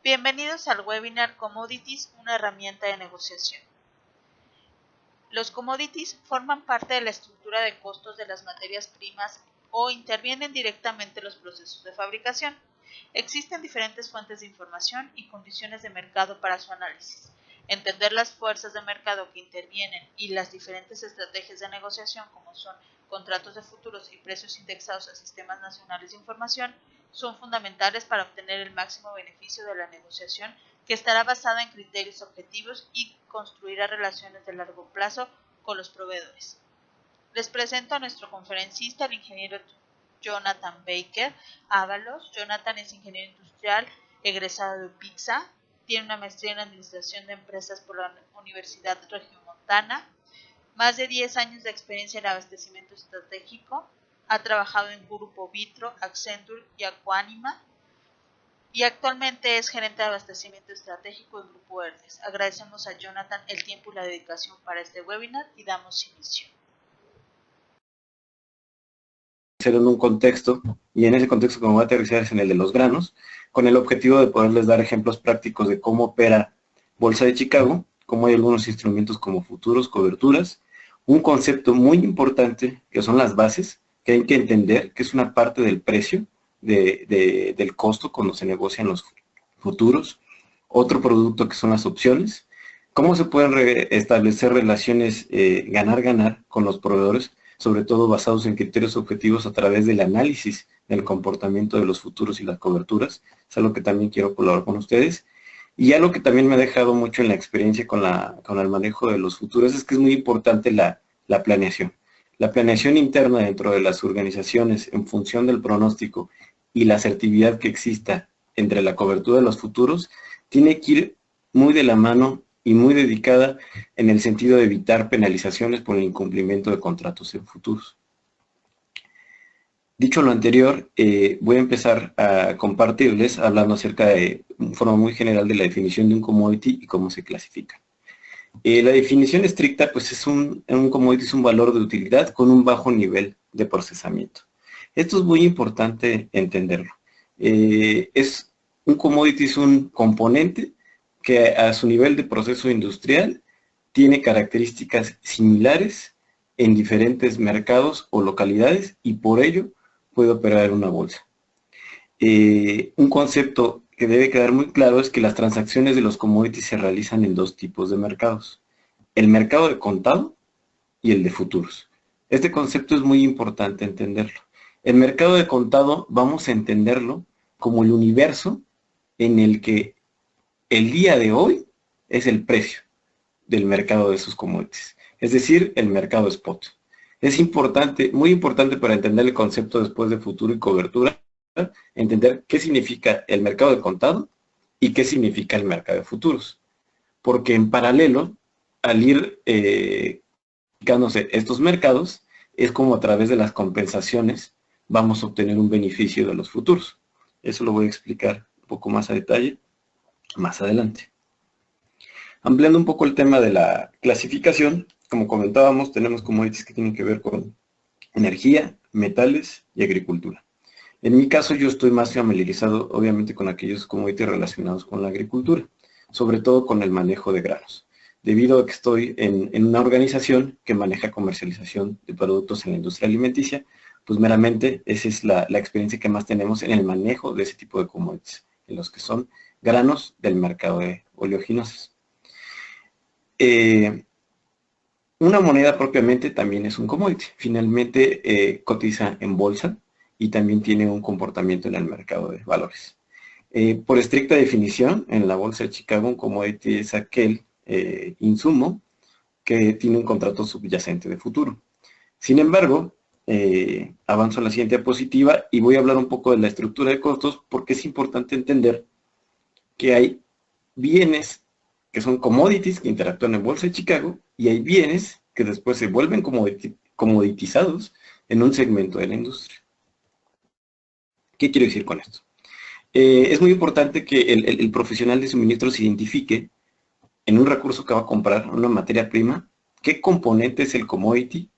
Bienvenidos al webinar Commodities, una herramienta de negociación. Los commodities forman parte de la estructura de costos de las materias primas o intervienen directamente en los procesos de fabricación. Existen diferentes fuentes de información y condiciones de mercado para su análisis. Entender las fuerzas de mercado que intervienen y las diferentes estrategias de negociación, como son contratos de futuros y precios indexados a sistemas nacionales de información, son fundamentales para obtener el máximo beneficio de la negociación, que estará basada en criterios objetivos y construirá relaciones de largo plazo con los proveedores. Les presento a nuestro conferencista, el ingeniero Jonathan Baker Ábalos. Jonathan es ingeniero industrial, egresado de UPIXA, tiene una maestría en Administración de Empresas por la Universidad Regiomontana, más de 10 años de experiencia en abastecimiento estratégico, ha trabajado en Grupo Vitro, Accenture y Aquanima, y actualmente es gerente de abastecimiento estratégico en Grupo Herdes. Agradecemos a Jonathan el tiempo y la dedicación para este webinar y damos inicio. En un contexto, y en ese contexto como voy a aterrizar es en el de los granos, con el objetivo de poderles dar ejemplos prácticos de cómo opera Bolsa de Chicago, cómo hay algunos instrumentos como futuros, coberturas, un concepto muy importante que son las bases, que hay que entender que es una parte del precio, del costo cuando se negocian los futuros, otro producto que son las opciones, cómo se pueden establecer relaciones ganar-ganar con los proveedores, sobre todo basados en criterios objetivos a través del análisis del comportamiento de los futuros y las coberturas. Es algo que también quiero colaborar con ustedes. Y algo que también me ha dejado mucho en la experiencia con el manejo de los futuros es que es muy importante la planeación. La planeación interna dentro de las organizaciones en función del pronóstico y la asertividad que exista entre la cobertura de los futuros tiene que ir muy de la mano y muy dedicada en el sentido de evitar penalizaciones por el incumplimiento de contratos en futuros. Dicho lo anterior, voy a empezar a compartirles hablando acerca de forma muy general de la definición de un commodity y cómo se clasifica. La definición estricta, pues es un commodity es un valor de utilidad con un bajo nivel de procesamiento. Esto es muy importante entenderlo. Un commodity es un componente que a su nivel de proceso industrial tiene características similares en diferentes mercados o localidades y por ello puede operar en una bolsa. Un concepto que debe quedar muy claro es que las transacciones de los commodities se realizan en dos tipos de mercados: el mercado de contado y el de futuros. Este concepto es muy importante entenderlo. El mercado de contado vamos a entenderlo como el universo en el que el día de hoy es el precio del mercado de esos commodities, es decir, el mercado spot. Es importante, muy importante para entender el concepto después de futuro y cobertura, entender qué significa el mercado de contado y qué significa el mercado de futuros. Porque en paralelo, al ir aplicándose estos mercados, es como a través de las compensaciones vamos a obtener un beneficio de los futuros. Eso lo voy a explicar un poco más a detalle más adelante. Ampliando un poco el tema de la clasificación, como comentábamos, tenemos commodities que tienen que ver con energía, metales y agricultura. En mi caso, yo estoy más familiarizado, obviamente, con aquellos commodities relacionados con la agricultura, sobre todo con el manejo de granos, debido a que estoy en una organización que maneja comercialización de productos en la industria alimenticia, pues meramente esa es la experiencia que más tenemos en el manejo de ese tipo de commodities, en los que son granos del mercado de oleaginosas. Una moneda propiamente también es un commodity. Finalmente cotiza en bolsa y también tiene un comportamiento en el mercado de valores. Por estricta definición, en la Bolsa de Chicago, un commodity es aquel insumo que tiene un contrato subyacente de futuro. Sin embargo, avanzo a la siguiente diapositiva y voy a hablar un poco de la estructura de costos porque es importante entender que hay bienes que son commodities que interactúan en Bolsa de Chicago y hay bienes que después se vuelven comoditizados en un segmento de la industria. ¿Qué quiero decir con esto? Es muy importante que el profesional de suministros identifique en un recurso que va a comprar, una materia prima, qué componente es el commodity,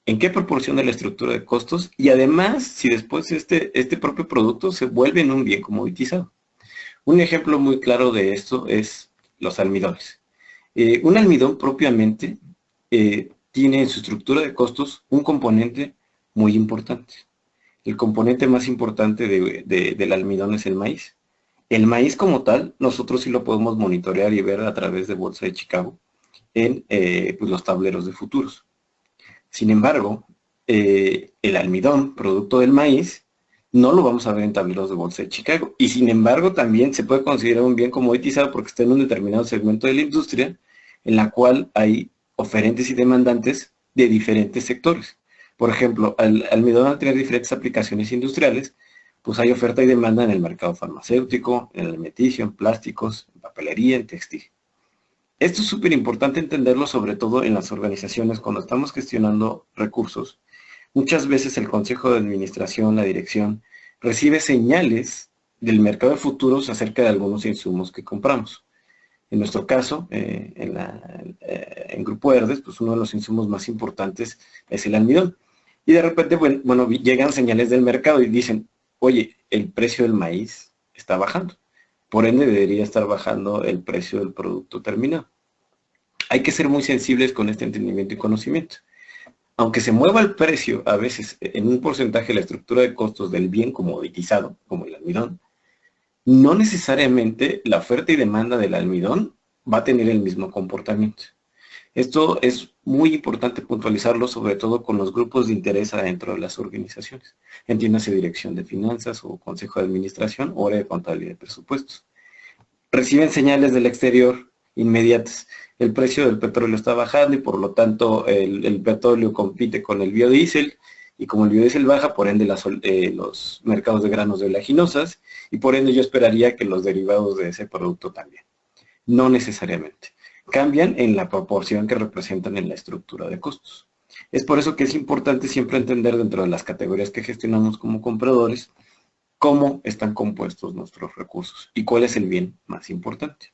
en qué proporción de la estructura de costos y además si después este propio producto se vuelve en un bien comoditizado. Un ejemplo muy claro de esto es los almidones. Un almidón propiamente tiene en su estructura de costos un componente muy importante. El componente más importante del almidón es el maíz. El maíz como tal, nosotros sí lo podemos monitorear y ver a través de Bolsa de Chicago en pues los tableros de futuros. Sin embargo, el almidón, producto del maíz, no lo vamos a ver en tableros de Bolsa de Chicago. Y sin embargo, también se puede considerar un bien commoditizado porque está en un determinado segmento de la industria en la cual hay oferentes y demandantes de diferentes sectores. Por ejemplo, el almidón, al tener diferentes aplicaciones industriales, pues hay oferta y demanda en el mercado farmacéutico, en el alimenticio, en plásticos, en papelería, en textil. Esto es súper importante entenderlo, sobre todo en las organizaciones cuando estamos gestionando recursos. Muchas veces el consejo de administración, la dirección, recibe señales del mercado de futuros acerca de algunos insumos que compramos. En nuestro caso, en Grupo Herdes, pues uno de los insumos más importantes es el almidón. Y de repente, bueno, llegan señales del mercado y dicen, oye, el precio del maíz está bajando. Por ende, debería estar bajando el precio del producto terminado. Hay que ser muy sensibles con este entendimiento y conocimiento. Aunque se mueva el precio a veces en un porcentaje de la estructura de costos del bien comoditizado, como el almidón, no necesariamente la oferta y demanda del almidón va a tener el mismo comportamiento. Esto es muy importante puntualizarlo, sobre todo con los grupos de interés adentro de las organizaciones. Entiéndase dirección de finanzas o consejo de administración o área de contabilidad de presupuestos. Reciben señales del exterior inmediatas. El precio del petróleo está bajando y por lo tanto el petróleo compite con el biodiesel y como el biodiesel baja, por ende los mercados de granos de oleaginosas y por ende yo esperaría que los derivados de ese producto también. No necesariamente. Cambian en la proporción que representan en la estructura de costos. Es por eso que es importante siempre entender dentro de las categorías que gestionamos como compradores cómo están compuestos nuestros recursos y cuál es el bien más importante.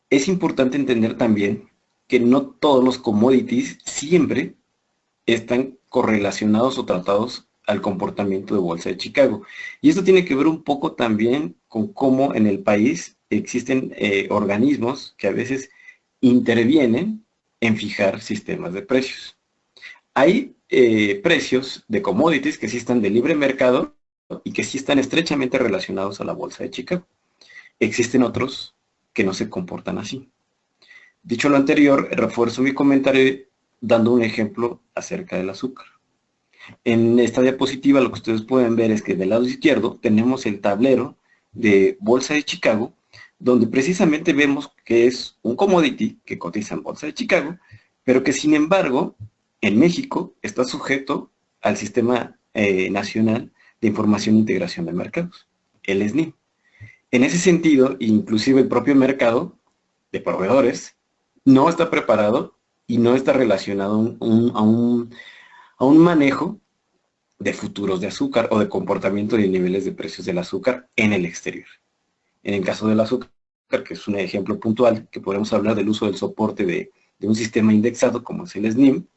Es importante entender también que no todos los commodities siempre están correlacionados o tratados al comportamiento de Bolsa de Chicago. Y esto tiene que ver un poco también con cómo en el país existen organismos que a veces intervienen en fijar sistemas de precios. Hay precios de commodities que sí están de libre mercado y que sí están estrechamente relacionados a la Bolsa de Chicago. Existen otros que no se comportan así. Dicho lo anterior, refuerzo mi comentario dando un ejemplo acerca del azúcar. En esta diapositiva lo que ustedes pueden ver es que del lado izquierdo tenemos el tablero de Bolsa de Chicago, donde precisamente vemos que es un commodity que cotiza en Bolsa de Chicago, pero que sin embargo en México está sujeto al Sistema Nacional de Información e Integración de Mercados, el SNIM. En ese sentido, inclusive el propio mercado de proveedores no está preparado y no está relacionado a un manejo de futuros de azúcar o de comportamiento de niveles de precios del azúcar en el exterior. En el caso del azúcar, que es un ejemplo puntual, que podemos hablar del uso del soporte de un sistema indexado como es el SNIM,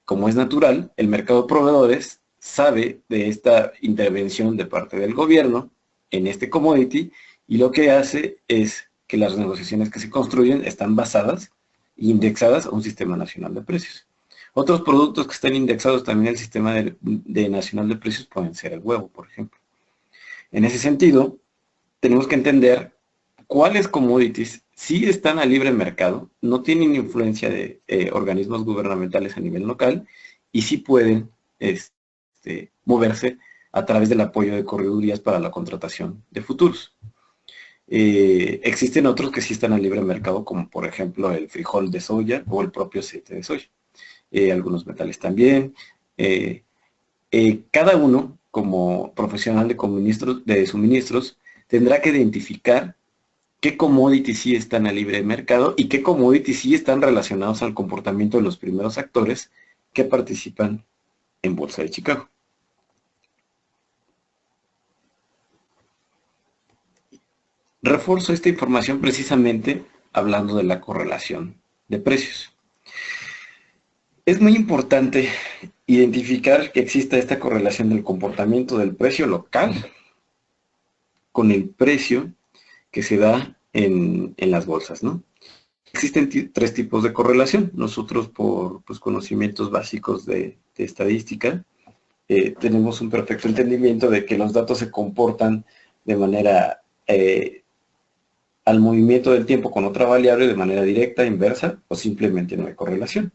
como es natural, el mercado de proveedores sabe de esta intervención de parte del gobierno en este commodity y lo que hace es que las negociaciones que se construyen están basadas e indexadas a un sistema nacional de precios. Otros productos que están indexados también al sistema nacional de precios pueden ser el huevo, por ejemplo. En ese sentido, tenemos que entender cuáles commodities sí están a libre mercado, no tienen influencia de organismos gubernamentales a nivel local y sí pueden moverse a través del apoyo de corredurías para la contratación de futuros. Existen otros que sí están a libre mercado, como por ejemplo el frijol de soya o el propio aceite de soya. Algunos metales también. Cada uno, como profesional de suministros, tendrá que identificar qué commodities sí están a libre mercado y qué commodities sí están relacionados al comportamiento de los primeros actores que participan en Bolsa de Chicago. Refuerzo esta información precisamente hablando de la correlación de precios. Es muy importante identificar que exista esta correlación del comportamiento del precio local con el precio que se da en las bolsas, ¿no? Existen tres tipos de correlación. Nosotros, por pues, conocimientos básicos de estadística, tenemos un perfecto entendimiento de que los datos se comportan de manera al movimiento del tiempo con otra variable de manera directa, inversa, o simplemente no hay correlación.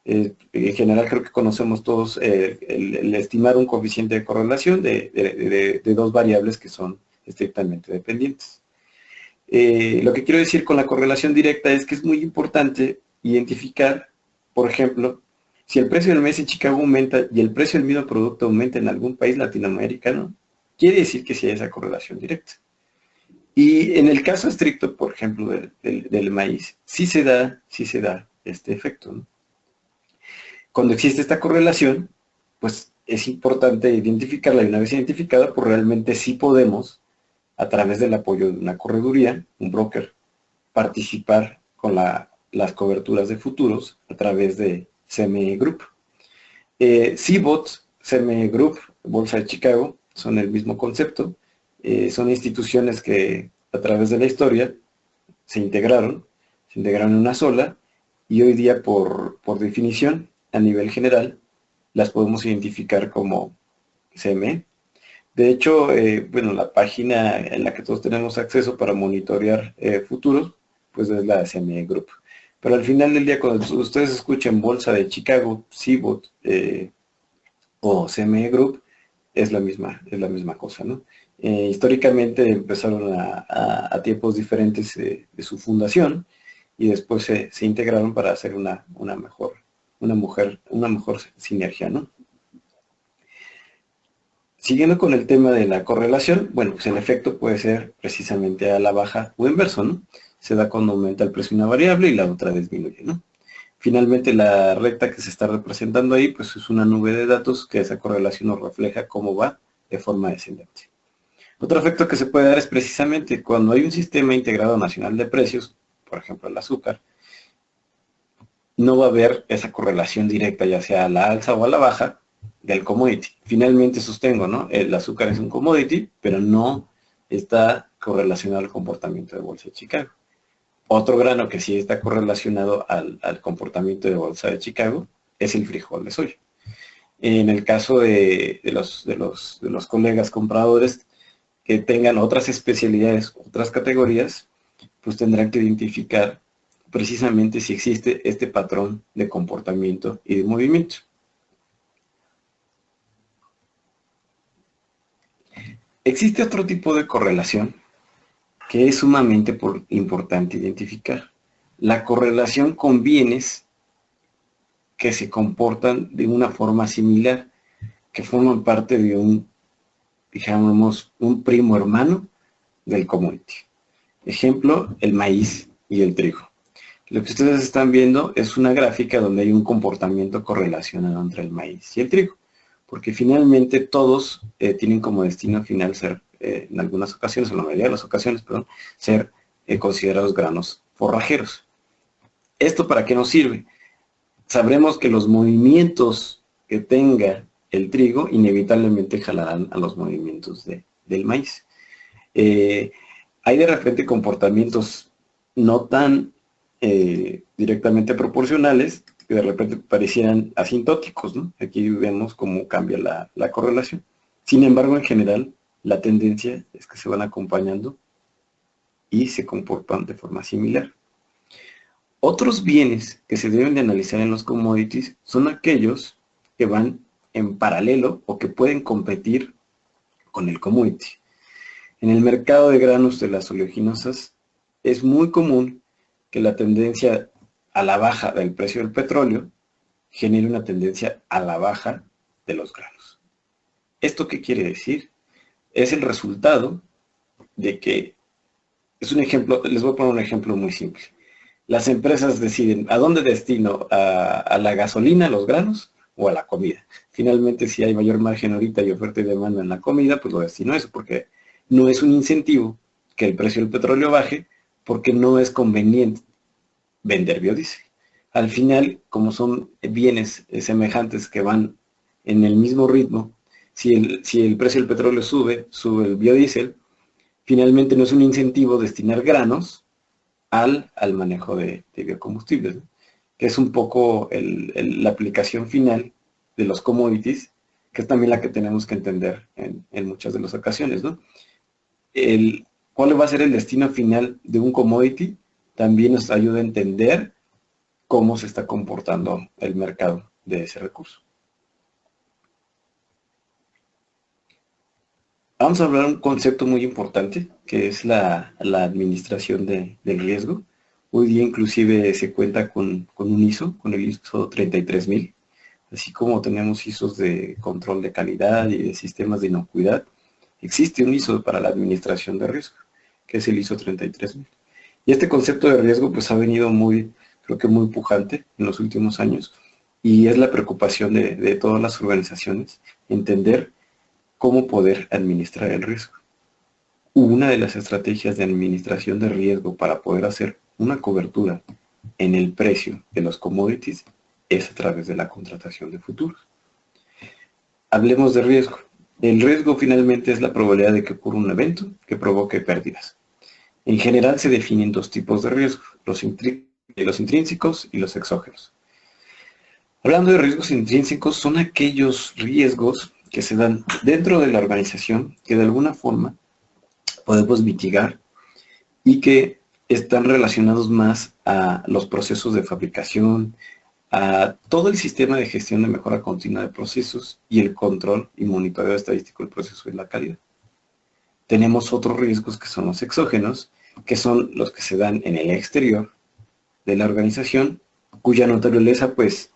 En general creo que conocemos todos el estimar un coeficiente de correlación de dos variables que son estrictamente dependientes. Lo que quiero decir con la correlación directa es que es muy importante identificar, por ejemplo, si el precio del mes en Chicago aumenta y el precio del mismo producto aumenta en algún país latinoamericano, quiere decir que sí hay esa correlación directa. Y en el caso estricto, por ejemplo, del maíz, sí se da este efecto, ¿no? Cuando existe esta correlación, pues es importante identificarla, y una vez identificada, pues realmente sí podemos, a través del apoyo de una correduría, un broker, participar con las coberturas de futuros a través de CME Group. CBOT, CME Group, Bolsa de Chicago, son el mismo concepto. Son instituciones que a través de la historia se integraron en una sola, y hoy día por definición, a nivel general, las podemos identificar como CME. De hecho, bueno, la página en la que todos tenemos acceso para monitorear futuros, pues es la CME Group. Pero al final del día, cuando ustedes escuchen Bolsa de Chicago, CBOT o CME Group, es la misma cosa, ¿no? Históricamente empezaron a tiempos diferentes de su fundación, y después se integraron para hacer una mejor sinergia, ¿no? Siguiendo con el tema de la correlación, bueno, pues el efecto puede ser precisamente a la baja o inverso, ¿no? Se da cuando aumenta el precio de una variable y la otra disminuye, ¿no? Finalmente, la recta que se está representando ahí, pues es una nube de datos que esa correlación nos refleja cómo va de forma descendente. Otro efecto que se puede dar es precisamente cuando hay un sistema integrado nacional de precios, por ejemplo el azúcar, no va a haber esa correlación directa, ya sea a la alza o a la baja, del commodity. Finalmente sostengo, ¿no? El azúcar es un commodity, pero no está correlacionado al comportamiento de Bolsa de Chicago. Otro grano que sí está correlacionado al comportamiento de Bolsa de Chicago es el frijol de soya. En el caso de los colegas compradores que tengan otras especialidades, otras categorías, pues tendrán que identificar precisamente si existe este patrón de comportamiento y de movimiento. Existe otro tipo de correlación que es sumamente importante identificar. La correlación con bienes que se comportan de una forma similar, que forman parte de digamos, un primo hermano del commodity. Ejemplo, el maíz y el trigo. Lo que ustedes están viendo es una gráfica donde hay un comportamiento correlacionado entre el maíz y el trigo, porque finalmente todos tienen como destino final ser, en algunas ocasiones, en la mayoría de las ocasiones, perdón, ser considerados granos forrajeros. ¿Esto para qué nos sirve? Sabremos que los movimientos que tenga el trigo inevitablemente jalarán a los movimientos del maíz. Hay de repente comportamientos no tan directamente proporcionales, que de repente parecieran asintóticos, ¿no? Aquí vemos cómo cambia la correlación. Sin embargo, en general, la tendencia es que se van acompañando y se comportan de forma similar. Otros bienes que se deben de analizar en los commodities son aquellos que van en paralelo o que pueden competir con el commodity. En el mercado de granos de las oleaginosas es muy común que la tendencia a la baja del precio del petróleo genere una tendencia a la baja de los granos. ¿Esto qué quiere decir? Es el resultado de que, es un ejemplo, les voy a poner un ejemplo muy simple. Las empresas deciden a dónde destino, a la gasolina, a los granos o a la comida. Finalmente, si hay mayor margen ahorita y oferta y demanda en la comida, pues lo destino a eso, porque no es un incentivo que el precio del petróleo baje, porque no es conveniente vender biodiesel. Al final, como son bienes semejantes que van en el mismo ritmo, si el precio del petróleo sube, sube el biodiesel, finalmente no es un incentivo destinar granos al manejo de biocombustibles, ¿no? Que es un poco la aplicación final de los commodities, que es también la que tenemos que entender en muchas de las ocasiones, ¿no? ¿Cuál va a ser el destino final de un commodity? También nos ayuda a entender cómo se está comportando el mercado de ese recurso. Vamos a hablar de un concepto muy importante, que es la administración del riesgo. Hoy día inclusive se cuenta con un ISO, con el ISO 33000, así como tenemos ISOs de control de calidad y de sistemas de inocuidad. Existe un ISO para la administración de riesgo, que es el ISO 33000. Y este concepto de riesgo pues ha venido creo que muy pujante en los últimos años, y es la preocupación de todas las organizaciones, entender cómo poder administrar el riesgo. Una de las estrategias de administración de riesgo para poder hacer una cobertura en el precio de los commodities es a través de la contratación de futuros. Hablemos de riesgo. El riesgo finalmente es la probabilidad de que ocurra un evento que provoque pérdidas. En general se definen dos tipos de riesgos, los intrínsecos y los exógenos. Hablando de riesgos intrínsecos, son aquellos riesgos que se dan dentro de la organización que de alguna forma podemos mitigar y que están relacionados más a los procesos de fabricación, a todo el sistema de gestión de mejora continua de procesos y el control y monitoreo estadístico del proceso de la calidad. Tenemos otros riesgos que son los exógenos, que son los que se dan en el exterior de la organización, cuya naturaleza pues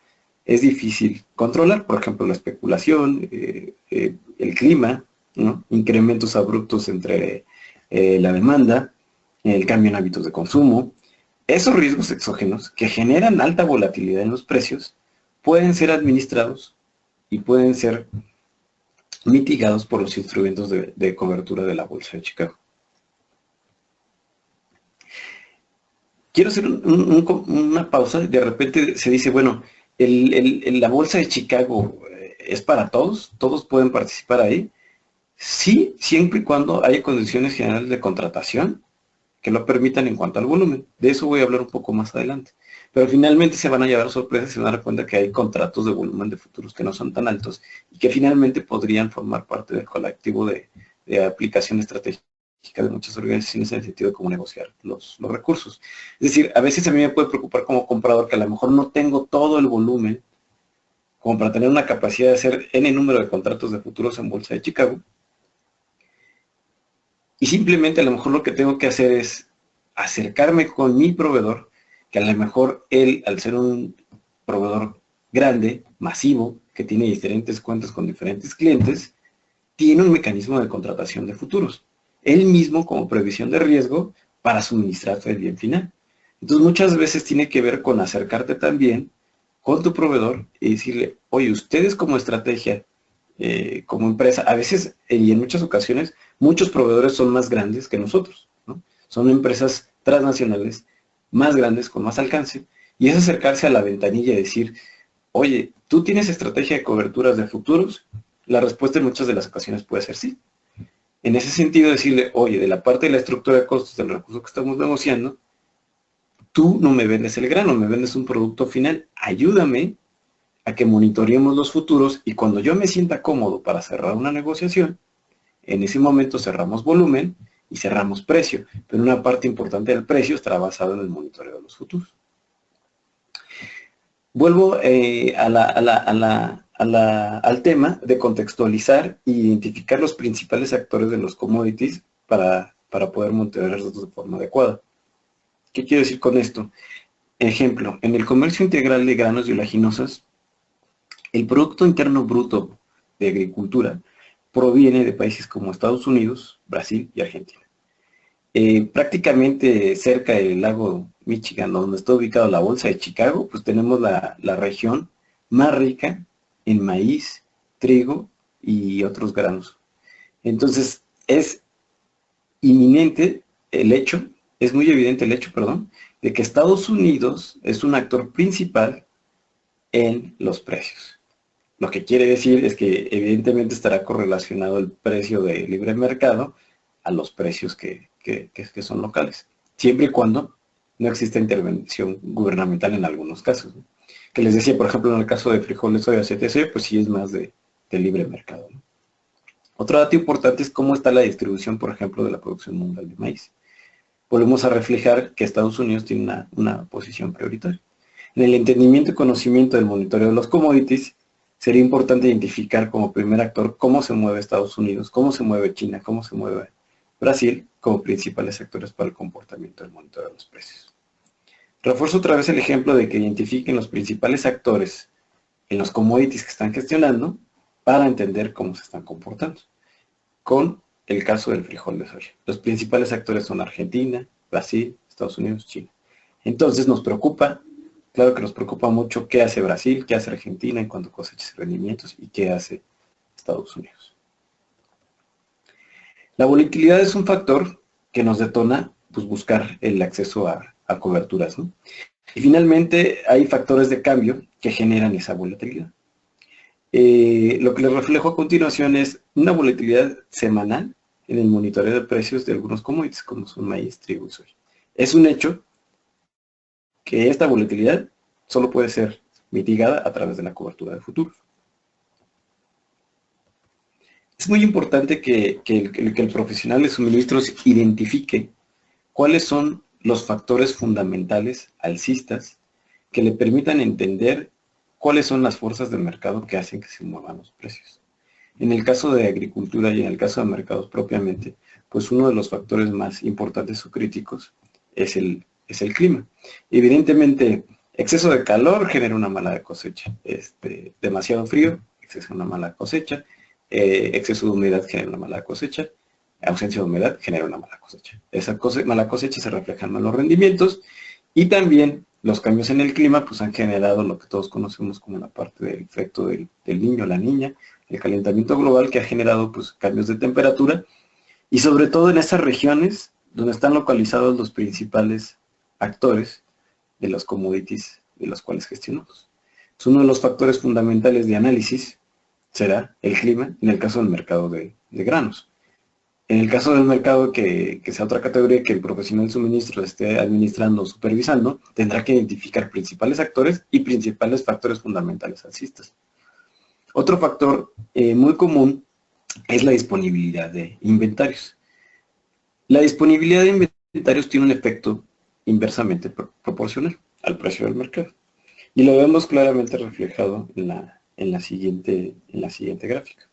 es difícil controlar, por ejemplo la especulación, el clima, ¿no? Incrementos abruptos entre la demanda, el cambio en hábitos de consumo. Esos riesgos exógenos que generan alta volatilidad en los precios pueden ser administrados y pueden ser mitigados por los instrumentos de cobertura de la Bolsa de Chicago. Quiero hacer una pausa. De repente se dice, bueno, la Bolsa de Chicago es para todos pueden participar ahí. Sí, siempre y cuando haya condiciones generales de contratación que lo permitan en cuanto al volumen. De eso voy a hablar un poco más adelante. Pero finalmente se van a llevar sorpresas y se van a dar cuenta que hay contratos de volumen de futuros que no son tan altos y que finalmente podrían formar parte del colectivo de aplicación estratégica de muchas organizaciones en el sentido de cómo negociar los recursos. Es decir, a veces a mí me puede preocupar como comprador que a lo mejor no tengo todo el volumen como para tener una capacidad de hacer N número de contratos de futuros en Bolsa de Chicago. Y simplemente a lo mejor lo que tengo que hacer es acercarme con mi proveedor, que a lo mejor él, al ser un proveedor grande, masivo, que tiene diferentes cuentas con diferentes clientes, tiene un mecanismo de contratación de futuros. Él mismo como previsión de riesgo para suministrarte el bien final. Entonces muchas veces tiene que ver con acercarte también con tu proveedor y decirle, oye, ustedes como estrategia, como empresa, a veces y en muchas ocasiones, muchos proveedores son más grandes que nosotros, ¿no? Son empresas transnacionales más grandes, con más alcance, y es acercarse a la ventanilla y decir, oye, ¿tú tienes estrategia de coberturas de futuros? La respuesta en muchas de las ocasiones puede ser sí. En ese sentido, decirle, oye, de la parte de la estructura de costos del recurso que estamos negociando, tú no me vendes el grano, me vendes un producto final, ayúdame a que monitoreemos los futuros y cuando yo me sienta cómodo para cerrar una negociación, en ese momento cerramos volumen y cerramos precio, pero una parte importante del precio estará basado en el monitoreo de los futuros. Vuelvo al tema de contextualizar e identificar los principales actores de los commodities para poder monitorearlos de forma adecuada. ¿Qué quiero decir con esto? Ejemplo, en el comercio integral de granos y oleaginosas, el Producto Interno Bruto de Agricultura proviene de países como Estados Unidos, Brasil y Argentina. Prácticamente cerca del lago Michigan, donde está ubicada la Bolsa de Chicago, pues tenemos la región más rica en maíz, trigo y otros granos. Entonces, es inminente el hecho es muy evidente el hecho, perdón, de que Estados Unidos es un actor principal en los precios. Lo que quiere decir es que evidentemente estará correlacionado el precio de libre mercado a los precios que son locales, siempre y cuando no exista intervención gubernamental en algunos casos, ¿no? Que les decía, por ejemplo, en el caso de frijoles, soya, etc., pues sí es más de libre mercado, ¿no? Otro dato importante es cómo está la distribución, por ejemplo, de la producción mundial de maíz. Volvemos a reflejar que Estados Unidos tiene una posición prioritaria. En el entendimiento y conocimiento del monitoreo de los commodities, sería importante identificar como primer actor cómo se mueve Estados Unidos, cómo se mueve China, cómo se mueve Brasil como principales actores para el comportamiento del monitoreo de los precios. Refuerzo otra vez el ejemplo de que identifiquen los principales actores en los commodities que están gestionando para entender cómo se están comportando. Con el caso del frijol de soya. Los principales actores son Argentina, Brasil, Estados Unidos, China. Entonces nos preocupa, claro que nos preocupa mucho qué hace Brasil, qué hace Argentina en cuanto a cosechas y rendimientos y qué hace Estados Unidos. La volatilidad es un factor que nos detona pues, buscar el acceso a coberturas, ¿no? Y finalmente hay factores de cambio que generan esa volatilidad. Lo que les reflejo a continuación es una volatilidad semanal en el monitoreo de precios de algunos commodities, como son maíz, trigo y soya. Es un hecho que esta volatilidad solo puede ser mitigada a través de la cobertura de futuros. Es muy importante que el profesional de suministros identifique cuáles son los factores fundamentales alcistas que le permitan entender cuáles son las fuerzas de mercado que hacen que se muevan los precios. En el caso de agricultura y en el caso de mercados propiamente, pues uno de los factores más importantes o críticos es el clima. Evidentemente, exceso de calor genera una mala cosecha. Demasiado frío, exceso de una mala cosecha. Exceso de humedad genera una mala cosecha. Ausencia de humedad genera una mala cosecha. Esa mala cosecha se refleja en malos rendimientos y también los cambios en el clima pues han generado lo que todos conocemos como la parte del efecto del niño, la niña, el calentamiento global que ha generado pues cambios de temperatura y sobre todo en esas regiones donde están localizados los principales actores de los commodities de los cuales gestionamos. Es uno de los factores fundamentales de análisis será el clima en el caso del mercado de granos. En el caso del mercado que sea otra categoría que el profesional de suministro esté administrando o supervisando, tendrá que identificar principales actores y principales factores fundamentales alcistas. Otro factor muy común es la disponibilidad de inventarios. La disponibilidad de inventarios tiene un efecto inversamente proporcional al precio del mercado. Y lo vemos claramente reflejado en la siguiente gráfica.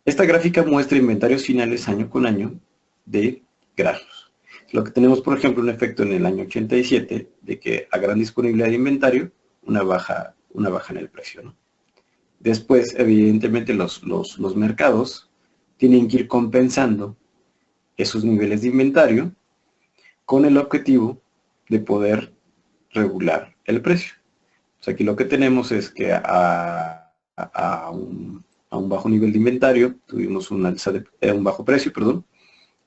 Esta gráfica muestra inventarios finales año con año de granos. Lo que tenemos, por ejemplo, un efecto en el año 87 de que a gran disponibilidad de inventario, una baja en el precio, ¿no? Después, evidentemente, los mercados tienen que ir compensando esos niveles de inventario con el objetivo de poder regular el precio. O sea, aquí lo que tenemos es que a un bajo nivel de inventario tuvimos un bajo precio,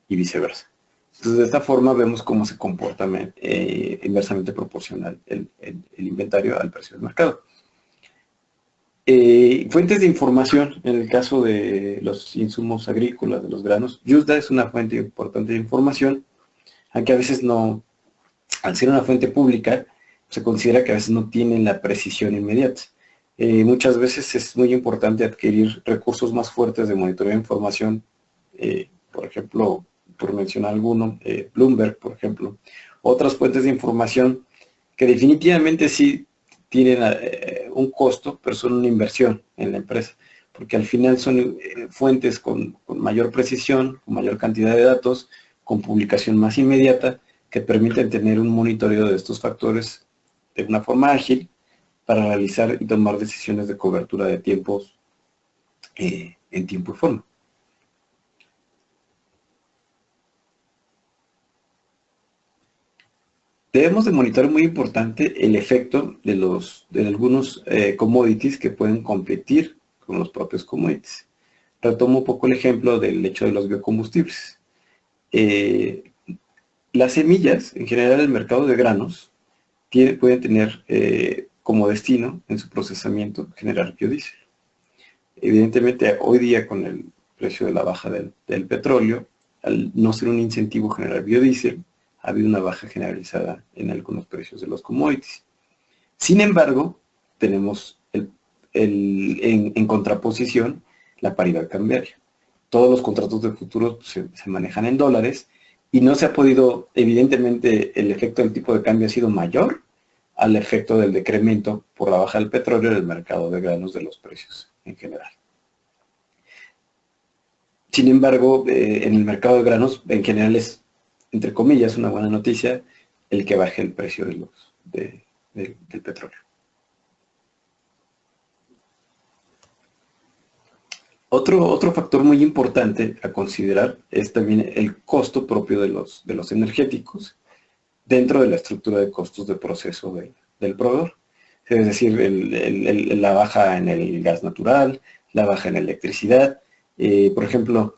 y viceversa. Entonces, de esta forma vemos cómo se comporta inversamente proporcional el inventario al precio del mercado. Fuentes de información, en el caso de los insumos agrícolas, de los granos, USDA es una fuente importante de información, aunque a veces no, al ser una fuente pública, se considera que a veces no tienen la precisión inmediata. Muchas veces es muy importante adquirir recursos más fuertes de monitoreo de información, por ejemplo, por mencionar alguno, Bloomberg, por ejemplo, otras fuentes de información que definitivamente sí tienen un costo, pero son una inversión en la empresa, porque al final son fuentes con mayor precisión, con mayor cantidad de datos, con publicación más inmediata, que permiten tener un monitoreo de estos factores de una forma ágil para realizar y tomar decisiones de cobertura de tiempos en tiempo y forma. Debemos de monitorear muy importante el efecto de algunos commodities que pueden competir con los propios commodities. Retomo un poco el ejemplo del hecho de los biocombustibles. Las semillas, en general el mercado de granos, pueden tener como destino en su procesamiento generar biodiesel. Evidentemente, hoy día con el precio de la baja del petróleo, al no ser un incentivo generar biodiesel, ha habido una baja generalizada en algunos precios de los commodities. Sin embargo, tenemos en contraposición la paridad cambiaria. Todos los contratos de futuro se manejan en dólares y no se ha podido, evidentemente, el efecto del tipo de cambio ha sido mayor al efecto del decremento por la baja del petróleo en el mercado de granos de los precios en general. Sin embargo, en el mercado de granos, en general es, entre comillas, una buena noticia el que baje el precio del petróleo. Otro factor muy importante a considerar es también el costo propio de los energéticos dentro de la estructura de costos de proceso del proveedor. Es decir, la baja en el gas natural, la baja en la electricidad. Por ejemplo,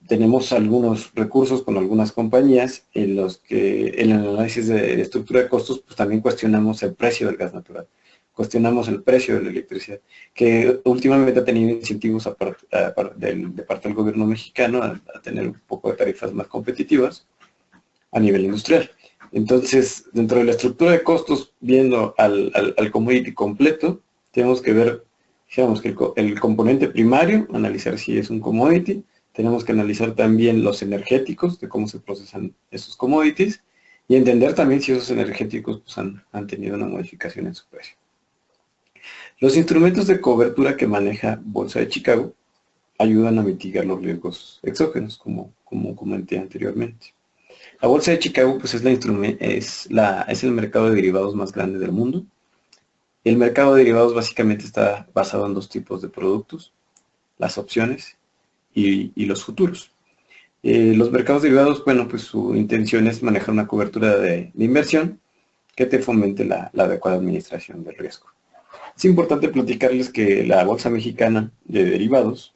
tenemos algunos recursos con algunas compañías en los que en el análisis de estructura de costos pues también cuestionamos el precio del gas natural, cuestionamos el precio de la electricidad, que últimamente ha tenido incentivos de parte del gobierno mexicano a tener un poco de tarifas más competitivas a nivel industrial. Entonces, dentro de la estructura de costos, viendo al commodity completo, tenemos que ver, digamos, que el componente primario, analizar si es un commodity, tenemos que analizar también los energéticos, de cómo se procesan esos commodities, y entender también si esos energéticos pues, han tenido una modificación en su precio. Los instrumentos de cobertura que maneja Bolsa de Chicago ayudan a mitigar los riesgos exógenos, como comenté anteriormente. La Bolsa de Chicago pues, es el mercado de derivados más grande del mundo. El mercado de derivados básicamente está basado en dos tipos de productos, las opciones y los futuros. Los mercados derivados, bueno, pues su intención es manejar una cobertura de inversión que te fomente la adecuada administración del riesgo. Es importante platicarles que la Bolsa Mexicana de Derivados,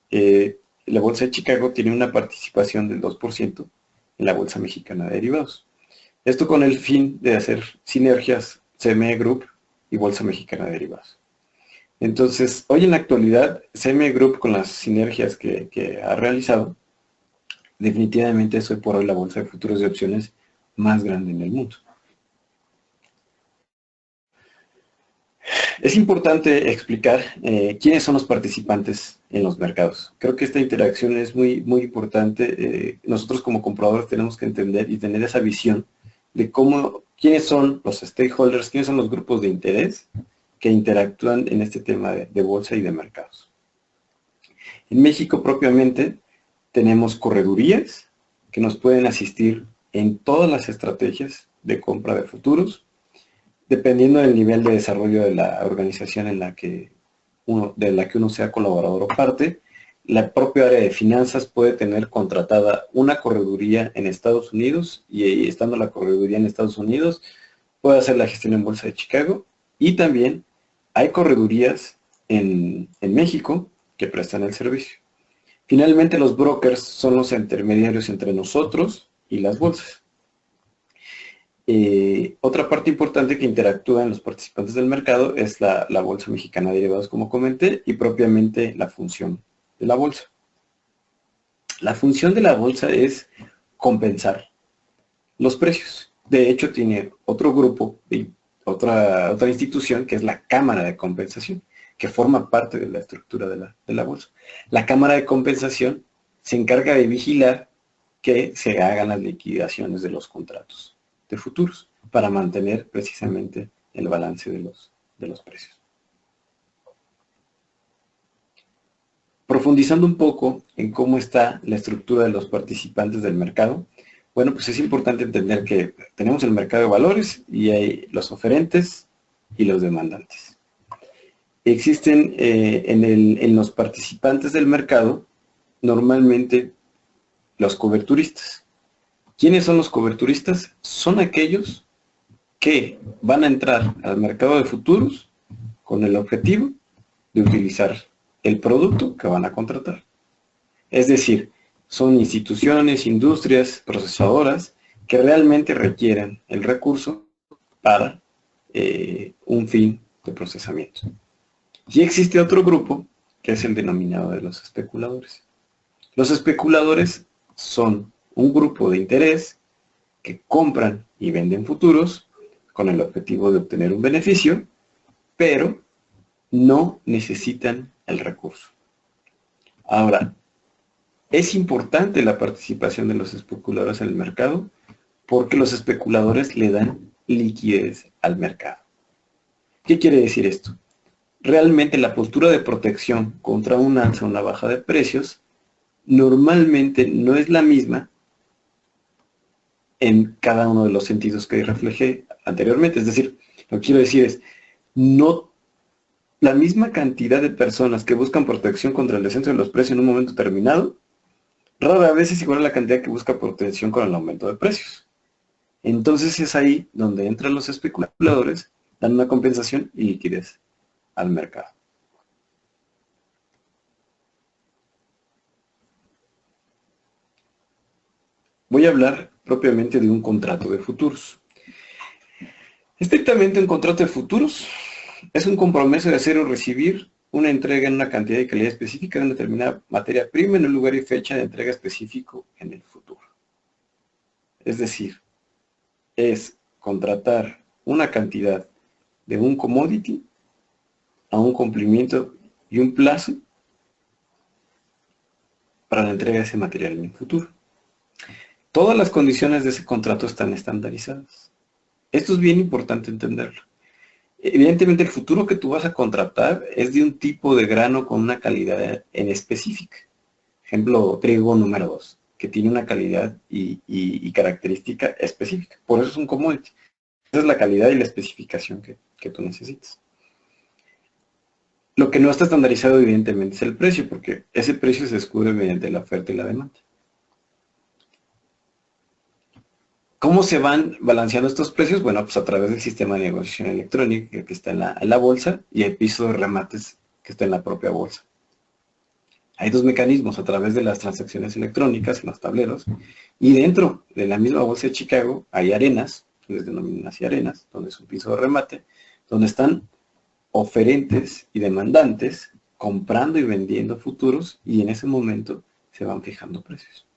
la Bolsa de Chicago tiene una participación del 2% en la Bolsa Mexicana de Derivados. Esto con el fin de hacer sinergias CME Group y Bolsa Mexicana de Derivados. Entonces, hoy en la actualidad, CME Group con las sinergias que ha realizado, definitivamente es hoy por hoy la bolsa de futuros y opciones más grande en el mundo. Es importante explicar quiénes son los participantes en los mercados. Creo que esta interacción es muy importante. Nosotros como compradores tenemos que entender y tener esa visión de quiénes son los stakeholders, quiénes son los grupos de interés que interactúan en este tema de bolsa y de mercados. En México propiamente tenemos corredurías que nos pueden asistir en todas las estrategias de compra de futuros, dependiendo del nivel de desarrollo de la organización de la que uno sea colaborador o parte. La propia área de finanzas puede tener contratada una correduría en Estados Unidos y estando la correduría en Estados Unidos puede hacer la gestión en Bolsa de Chicago, y también hay corredurías en México que prestan el servicio. Finalmente, los brokers son los intermediarios entre nosotros y las bolsas. Otra parte importante que interactúa en los participantes del mercado es la Bolsa Mexicana de Derivados, como comenté, y propiamente la función de la bolsa. La función de la bolsa es compensar los precios. De hecho, tiene otro grupo, otra institución, que es la Cámara de Compensación, que forma parte de la estructura de la bolsa. La Cámara de Compensación se encarga de vigilar que se hagan las liquidaciones de los contratos de futuros para mantener precisamente el balance de los precios. Profundizando un poco en cómo está la estructura de los participantes del mercado, bueno, pues es importante entender que tenemos el mercado de valores y hay los oferentes y los demandantes. Existen en los participantes del mercado normalmente los coberturistas. ¿Quiénes son los coberturistas? Son aquellos que van a entrar al mercado de futuros con el objetivo de utilizar el producto que van a contratar. Es decir, son instituciones, industrias, procesadoras que realmente requieran el recurso para un fin de procesamiento. Y existe otro grupo, que es el denominado de los especuladores. Los especuladores son un grupo de interés que compran y venden futuros con el objetivo de obtener un beneficio, pero no necesitan el recurso. Ahora, es importante la participación de los especuladores en el mercado porque los especuladores le dan liquidez al mercado. ¿Qué quiere decir esto? Realmente la postura de protección contra un alza o una baja de precios normalmente no es la misma en cada uno de los sentidos que reflejé anteriormente. Es decir, lo que quiero decir es, no la misma cantidad de personas que buscan protección contra el descenso de los precios en un momento determinado, rara vez es igual a la cantidad que busca protección con el aumento de precios. Entonces es ahí donde entran los especuladores, dan una compensación y liquidez al mercado. Voy a hablar propiamente de un contrato de futuros. Estrictamente un contrato de futuros es un compromiso de hacer o recibir una entrega en una cantidad y calidad específica de una determinada materia prima en un lugar y fecha de entrega específico en el futuro. Es decir, es contratar una cantidad de un commodity a un cumplimiento y un plazo para la entrega de ese material en el futuro. Todas las condiciones de ese contrato están estandarizadas. Esto es bien importante entenderlo. Evidentemente el futuro que tú vas a contratar es de un tipo de grano con una calidad en específica. Ejemplo, trigo número 2, que tiene una calidad y característica específica. Por eso es un commodity. Esa es la calidad y la especificación que tú necesitas. Lo que no está estandarizado evidentemente es el precio, porque ese precio se descubre mediante la oferta y la demanda. ¿Cómo se van balanceando estos precios? Bueno, pues a través del sistema de negociación electrónica que está en la bolsa y el piso de remates que está en la propia bolsa. Hay dos mecanismos, a través de las transacciones electrónicas en los tableros y dentro de la misma bolsa de Chicago hay arenas, les denominan así arenas, donde es un piso de remate, donde están oferentes y demandantes comprando y vendiendo futuros y en ese momento se van fijando precios.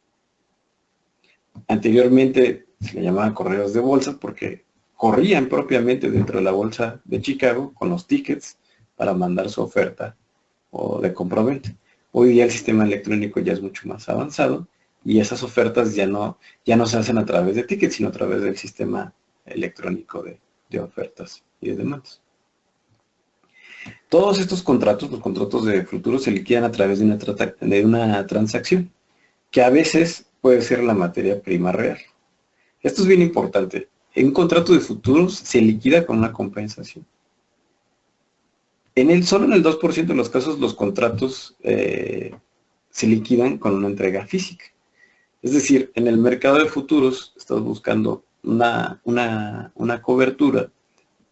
Anteriormente se le llamaban correos de bolsa porque corrían propiamente dentro de la bolsa de Chicago con los tickets para mandar su oferta o de compra-venta. Hoy día el sistema electrónico ya es mucho más avanzado y esas ofertas ya no se hacen a través de tickets, sino a través del sistema electrónico de ofertas y de demandas. Todos estos contratos, los contratos de futuros, se liquidan a través de una transacción, que a veces puede ser la materia prima real. Esto es bien importante. En un contrato de futuros se liquida con una compensación. Solo en el 2% de los casos los contratos se liquidan con una entrega física. Es decir, en el mercado de futuros estás buscando una cobertura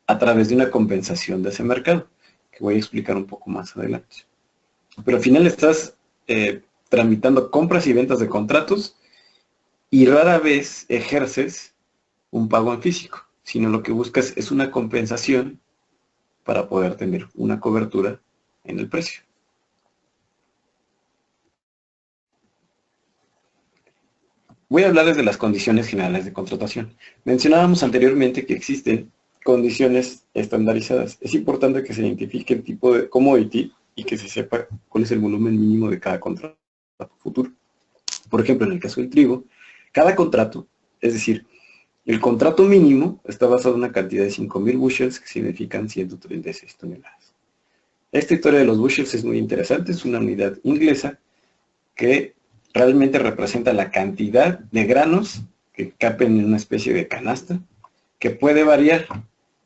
a través de una compensación de ese mercado, que voy a explicar un poco más adelante. Pero al final estás tramitando compras y ventas de contratos y rara vez ejerces un pago en físico, sino lo que buscas es una compensación para poder tener una cobertura en el precio. Voy a hablarles de las condiciones generales de contratación. Mencionábamos anteriormente que existen condiciones estandarizadas. Es importante que se identifique el tipo de commodity y que se sepa cuál es el volumen mínimo de cada contrato futuro. Por ejemplo, en el caso del trigo, cada contrato, es decir, el contrato mínimo está basado en una cantidad de 5,000 bushels, que significan 136 toneladas. Esta historia de los bushels es muy interesante, es una unidad inglesa que realmente representa la cantidad de granos que caben en una especie de canasta, que puede variar.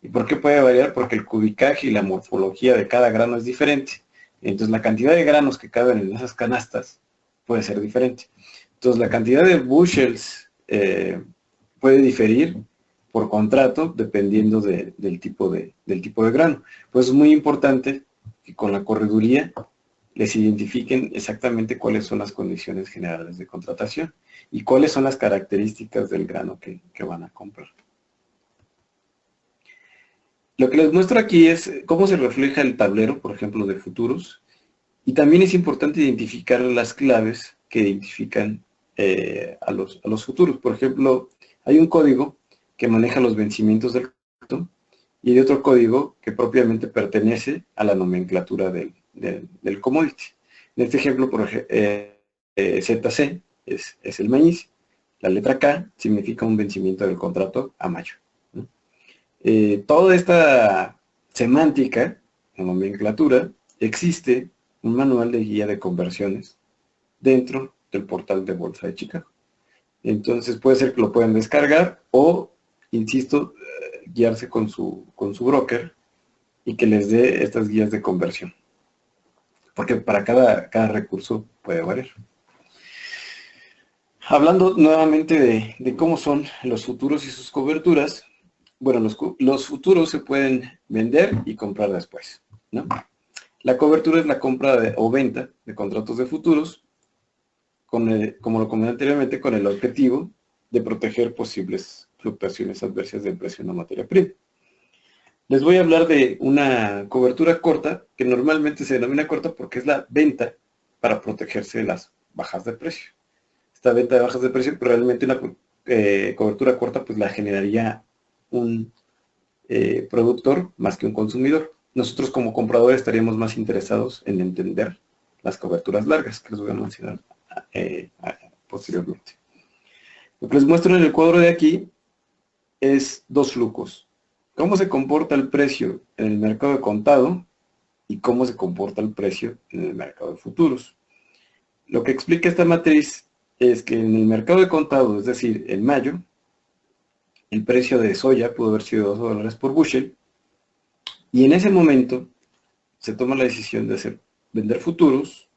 ¿Y por qué puede variar? Porque el cubicaje y la morfología de cada grano es diferente. Entonces la cantidad de granos que caben en esas canastas puede ser diferente. Entonces la cantidad de bushels puede diferir por contrato dependiendo del tipo de grano. Pues es muy importante que con la correduría les identifiquen exactamente cuáles son las condiciones generales de contratación y cuáles son las características del grano que van a comprar. Lo que les muestro aquí es cómo se refleja el tablero, por ejemplo, de futuros, y también es importante identificar las claves que identifican a los futuros. Por ejemplo, hay un código que maneja los vencimientos del contrato y hay otro código que propiamente pertenece a la nomenclatura del commodity. En este ejemplo, por ejemplo, ZC es el maíz, la letra K significa un vencimiento del contrato a mayo, ¿no? Toda esta semántica, la nomenclatura, existe un manual de guía de conversiones dentro del portal de Bolsa de Chicago. Entonces puede ser que lo puedan descargar o, insisto, guiarse con su broker y que les dé estas guías de conversión. Porque para cada recurso puede variar. Hablando nuevamente de cómo son los futuros y sus coberturas, bueno, los futuros se pueden vender y comprar después, ¿no? La cobertura es la compra o venta de contratos de futuros, como lo comenté anteriormente, con el objetivo de proteger posibles fluctuaciones adversas del precio de una materia prima. Les voy a hablar de una cobertura corta, que normalmente se denomina corta porque es la venta para protegerse de las bajas de precio. Esta venta de bajas de precio, pero realmente una cobertura corta, pues la generaría un productor más que un consumidor. Nosotros como compradores estaríamos más interesados en entender las coberturas largas, que les voy a mencionar posteriormente. Lo que les muestro en el cuadro de aquí es dos flujos. Cómo se comporta el precio en el mercado de contado y cómo se comporta el precio en el mercado de futuros. Lo que explica esta matriz es que en el mercado de contado, es decir, en mayo, el precio de soya pudo haber sido $2 por bushel, y en ese momento se toma la decisión de vender futuros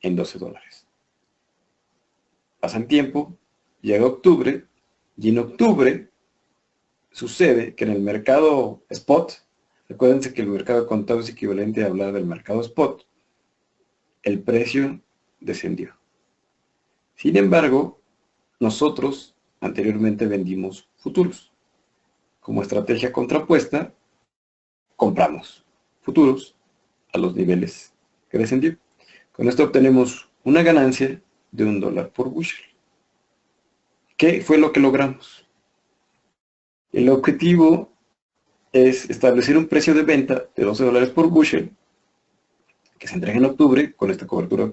en $12. Pasa el tiempo, llega octubre, y en octubre sucede que en el mercado spot, recuérdense que el mercado de contado es equivalente a hablar del mercado spot, el precio descendió. Sin embargo, nosotros anteriormente vendimos futuros. Como estrategia contrapuesta, compramos futuros a los niveles que descendió. Con esto obtenemos una ganancia de $1 por bushel. ¿Qué fue lo que logramos? El objetivo es establecer un precio de venta de $12 por bushel que se entrega en octubre con esta cobertura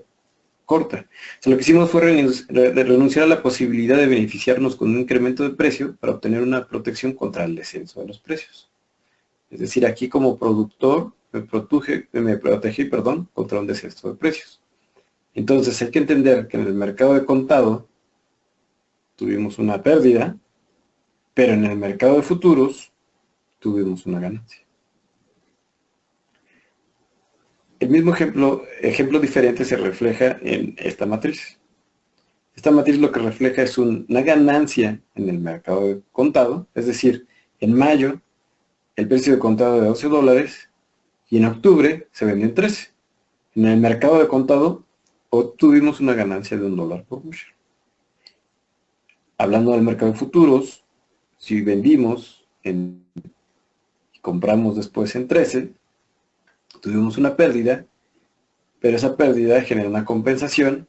corta. O sea, lo que hicimos fue renunciar a la posibilidad de beneficiarnos con un incremento de precio para obtener una protección contra el descenso de los precios. Es decir, aquí como productor me protegí contra un descenso de precios. Entonces hay que entender que en el mercado de contado tuvimos una pérdida, pero en el mercado de futuros tuvimos una ganancia. El mismo ejemplo diferente se refleja en esta matriz. Esta matriz lo que refleja es una ganancia en el mercado de contado, es decir, en mayo el precio de contado de $12 y en octubre se vendió en 13. En el mercado de contado obtuvimos una ganancia de $1 por bushel. Hablando del mercado de futuros, si vendimos y compramos después en 13, tuvimos una pérdida, pero esa pérdida genera una compensación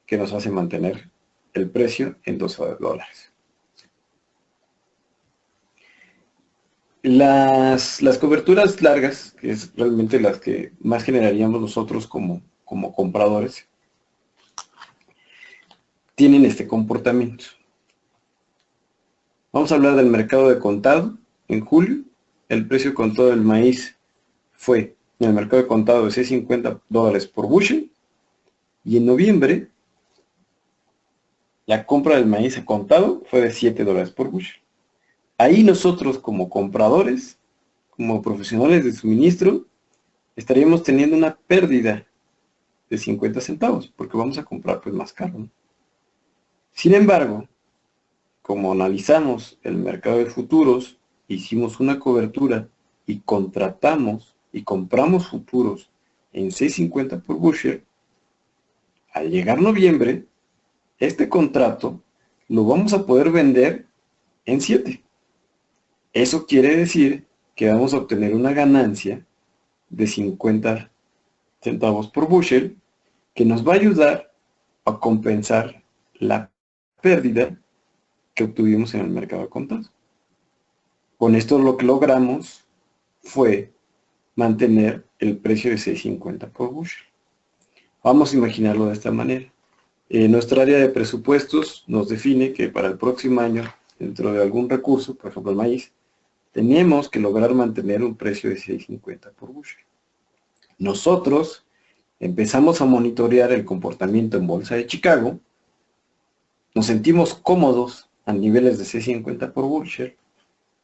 que nos hace mantener el precio en $12. Las coberturas largas, que es realmente las que más generaríamos nosotros como compradores, tienen este comportamiento. Vamos a hablar del mercado de contado. En julio, el precio de contado del maíz fue en el mercado de contado de $6.50 por bushel, y en noviembre la compra del maíz a contado fue de $7 por bushel. Ahí nosotros como compradores, como profesionales de suministro, estaríamos teniendo una pérdida de 50 centavos, porque vamos a comprar pues más caro, ¿no? Sin embargo, como analizamos el mercado de futuros, hicimos una cobertura y contratamos y compramos futuros en 6.50 por bushel, al llegar noviembre, este contrato lo vamos a poder vender en 7. Eso quiere decir que vamos a obtener una ganancia de 50 centavos por bushel, que nos va a ayudar a compensar la pérdida que obtuvimos en el mercado de contado. Con esto lo que logramos fue mantener el precio de 6.50 por bushel. Vamos a imaginarlo de esta manera. Nuestra área de presupuestos nos define que para el próximo año, dentro de algún recurso, por ejemplo el maíz, tenemos que lograr mantener un precio de 6.50 por bushel. Nosotros empezamos a monitorear el comportamiento en Bolsa de Chicago, nos sentimos cómodos a niveles de 6.50 por bushel,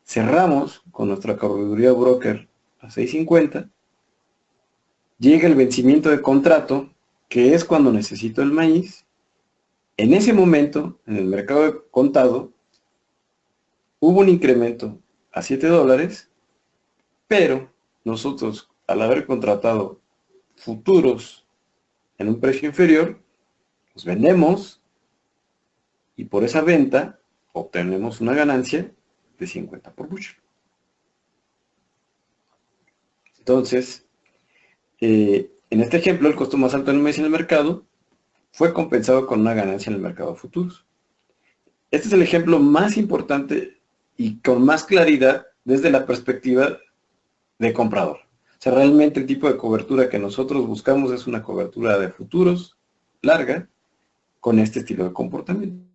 cerramos con nuestra correduría broker a 6.50, llega el vencimiento de contrato, que es cuando necesito el maíz. En ese momento, en el mercado de contado, hubo un incremento a $7, pero nosotros, al haber contratado futuros en un precio inferior, los vendemos y por esa venta obtenemos una ganancia de 50 por bushel. Entonces, en este ejemplo, el costo más alto del maíz en el mercado fue compensado con una ganancia en el mercado de futuros. Este es el ejemplo más importante y con más claridad desde la perspectiva de comprador. O sea, realmente el tipo de cobertura que nosotros buscamos es una cobertura de futuros larga con este estilo de comportamiento.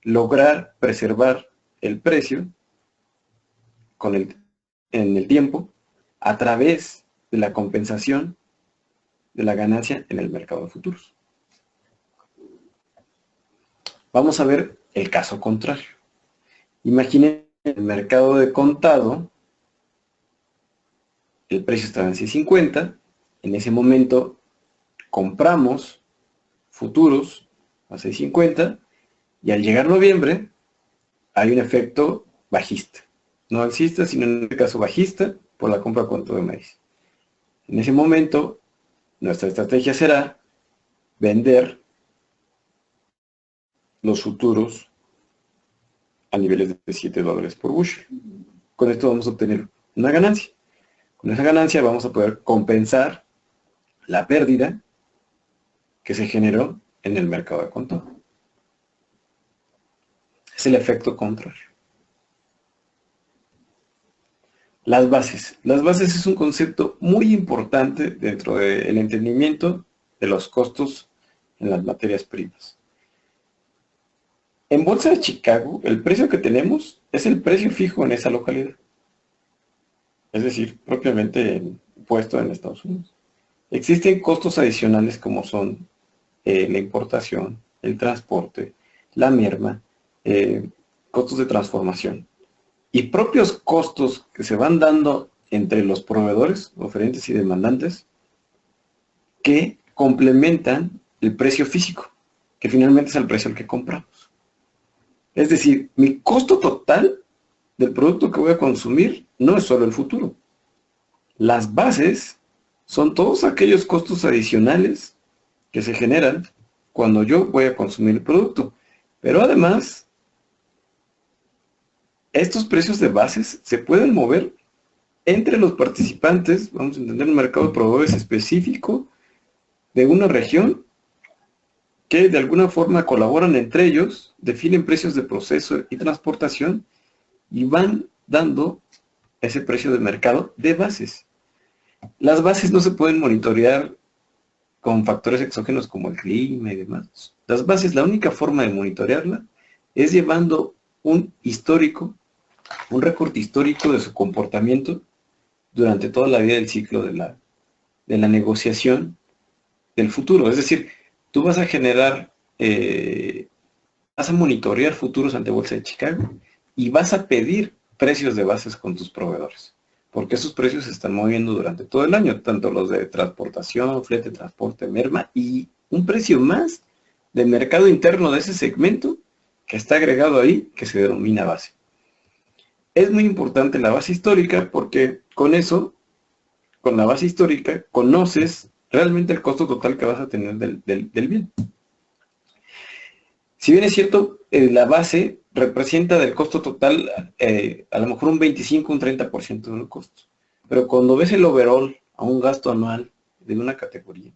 Lograr preservar el precio en el tiempo a través de la compensación de la ganancia en el mercado de futuros. Vamos a ver el caso contrario. Imaginen el mercado de contado, el precio estaba en 6.50, en ese momento compramos futuros a 6.50 y al llegar noviembre hay un efecto bajista. No alcista, sino en este caso bajista por la compra a contado de maíz. En ese momento, nuestra estrategia será vender los futuros a niveles de $7 por bushel. Con esto vamos a obtener una ganancia. Con esa ganancia vamos a poder compensar la pérdida que se generó en el mercado de contado. Es el efecto contrario. Las bases. Las bases es un concepto muy importante dentro del entendimiento de los costos en las materias primas. En Bolsa de Chicago, el precio que tenemos es el precio fijo en esa localidad. Es decir, propiamente puesto en Estados Unidos. Existen costos adicionales como son la importación, el transporte, la merma, costos de transformación. Y propios costos que se van dando entre los proveedores, oferentes y demandantes, que complementan el precio físico, que finalmente es el precio al que compramos. Es decir, mi costo total del producto que voy a consumir no es solo el futuro. Las bases son todos aquellos costos adicionales que se generan cuando yo voy a consumir el producto. Pero además, estos precios de bases se pueden mover entre los participantes, vamos a entender un mercado de proveedores específico de una región que de alguna forma colaboran entre ellos, definen precios de proceso y transportación y van dando ese precio de mercado de bases. Las bases no se pueden monitorear con factores exógenos como el clima y demás. Las bases, la única forma de monitorearla es llevando un histórico, un recorte histórico de su comportamiento durante toda la vida del ciclo de la negociación del futuro. Es decir, tú vas a generar, vas a monitorear futuros ante Bolsa de Chicago y vas a pedir precios de bases con tus proveedores, porque esos precios se están moviendo durante todo el año, tanto los de transportación, flete, transporte, merma y un precio más de mercado interno de ese segmento que está agregado ahí, que se denomina base. Es muy importante la base histórica porque con eso con la base histórica, conoces realmente el costo total que vas a tener del bien. Si bien es cierto, la base representa del costo total a lo mejor un 25, un 30% del costo. Pero cuando ves el overall a un gasto anual de una categoría,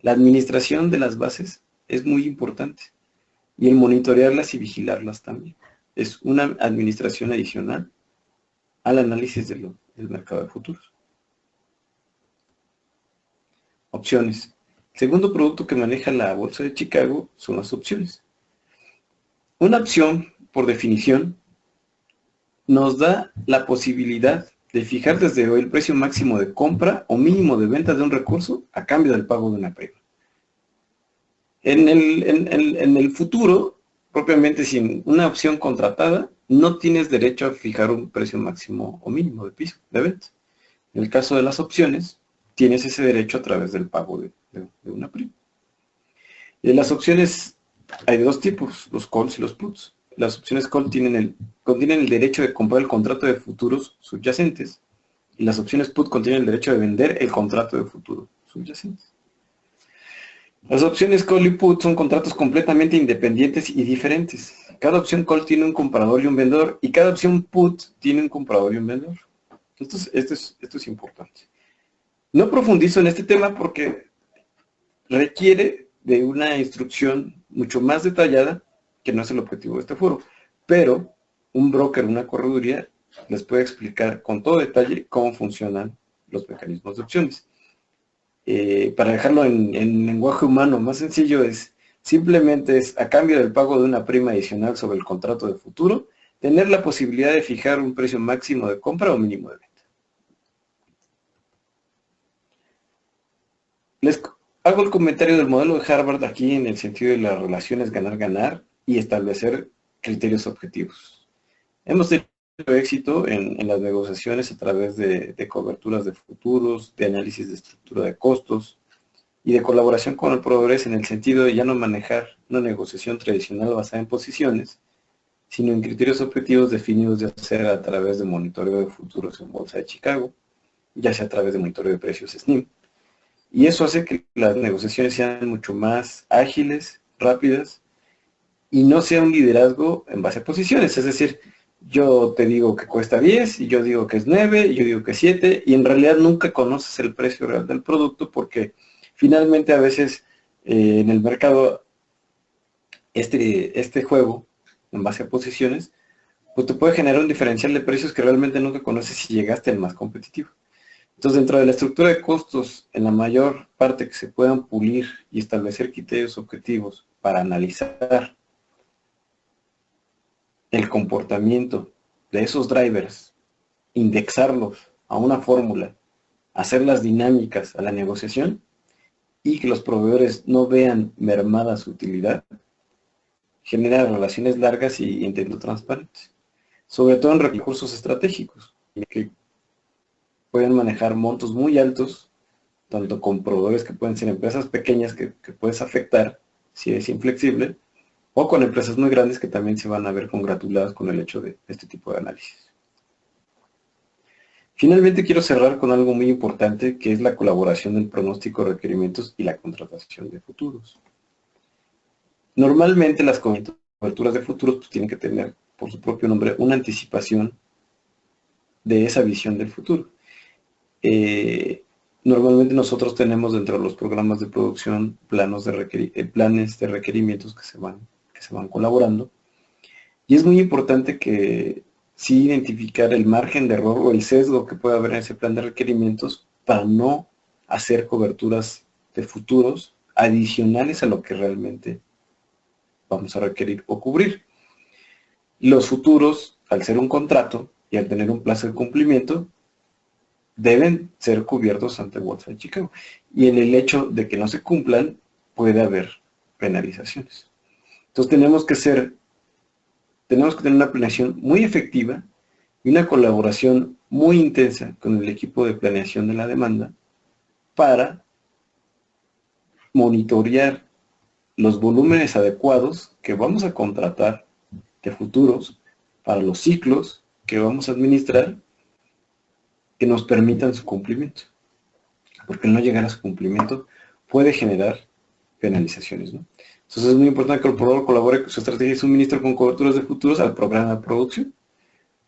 la administración de las bases es muy importante. Y el monitorearlas y vigilarlas también. Es una administración adicional al análisis del mercado de futuros. Opciones. El segundo producto que maneja la Bolsa de Chicago son las opciones. Una opción, por definición, nos da la posibilidad de fijar desde hoy el precio máximo de compra o mínimo de venta de un recurso a cambio del pago de una prima. En el futuro, propiamente sin una opción contratada, no tienes derecho a fijar un precio máximo o mínimo de piso de venta. En el caso de las opciones, tienes ese derecho a través del pago de una prima. Y las opciones hay de dos tipos, los calls y los puts. Las opciones call contienen el derecho de comprar el contrato de futuros subyacentes y las opciones put contienen el derecho de vender el contrato de futuro subyacente. Las opciones call y put son contratos completamente independientes y diferentes. Cada opción call tiene un comprador y un vendedor y cada opción put tiene un comprador y un vendedor. Esto es importante. No profundizo en este tema porque requiere de una instrucción mucho más detallada, que no es el objetivo de este foro, pero un broker, una correduría, les puede explicar con todo detalle cómo funcionan los mecanismos de opciones. Para dejarlo en lenguaje humano más sencillo, simplemente es a cambio del pago de una prima adicional sobre el contrato de futuro, tener la posibilidad de fijar un precio máximo de compra o mínimo de venta. Les hago el comentario del modelo de Harvard aquí en el sentido de las relaciones ganar-ganar y establecer criterios objetivos. Hemos tenido éxito en las negociaciones a través de coberturas de futuros, de análisis de estructura de costos y de colaboración con el proveedor en el sentido de ya no manejar una negociación tradicional basada en posiciones, sino en criterios objetivos definidos de hacer a través de monitoreo de futuros en Bolsa de Chicago, ya sea a través de monitoreo de precios SNIM. Y eso hace que las negociaciones sean mucho más ágiles, rápidas, y no sea un liderazgo en base a posiciones. Es decir, yo te digo que cuesta 10, y yo digo que es 9, y yo digo que es 7, y en realidad nunca conoces el precio real del producto porque finalmente a veces en el mercado este juego en base a posiciones, pues te puede generar un diferencial de precios que realmente nunca conoces si llegaste al más competitivo. Entonces, dentro de la estructura de costos, en la mayor parte que se puedan pulir y establecer criterios objetivos para analizar el comportamiento de esos drivers, indexarlos a una fórmula, hacerlas dinámicas a la negociación y que los proveedores no vean mermada su utilidad, genera relaciones largas y intento transparentes, sobre todo en recursos estratégicos, que pueden manejar montos muy altos, tanto con proveedores que pueden ser empresas pequeñas que puedes afectar si es inflexible, o con empresas muy grandes que también se van a ver congratuladas con el hecho de este tipo de análisis. Finalmente quiero cerrar con algo muy importante, que es la colaboración del pronóstico de requerimientos y la contratación de futuros. Normalmente las coberturas de futuros pues, tienen que tener, por su propio nombre, una anticipación de esa visión del futuro. Normalmente nosotros tenemos dentro de los programas de producción planes de requerimientos que se van colaborando. Y es muy importante que sí identificar el margen de error o el sesgo que puede haber en ese plan de requerimientos para no hacer coberturas de futuros adicionales a lo que realmente vamos a requerir o cubrir. Los futuros, al ser un contrato y al tener un plazo de cumplimiento, deben ser cubiertos ante Bolsa de Chicago. Y en el hecho de que no se cumplan, puede haber penalizaciones. Entonces tenemos que tener una planeación muy efectiva y una colaboración muy intensa con el equipo de planeación de la demanda para monitorear los volúmenes adecuados que vamos a contratar de futuros para los ciclos que vamos a administrar que nos permitan su cumplimiento. porque el no llegar a su cumplimiento puede generar penalizaciones, ¿no? Entonces es muy importante que el proveedor colabore con su estrategia de suministro con coberturas de futuros al programa de producción,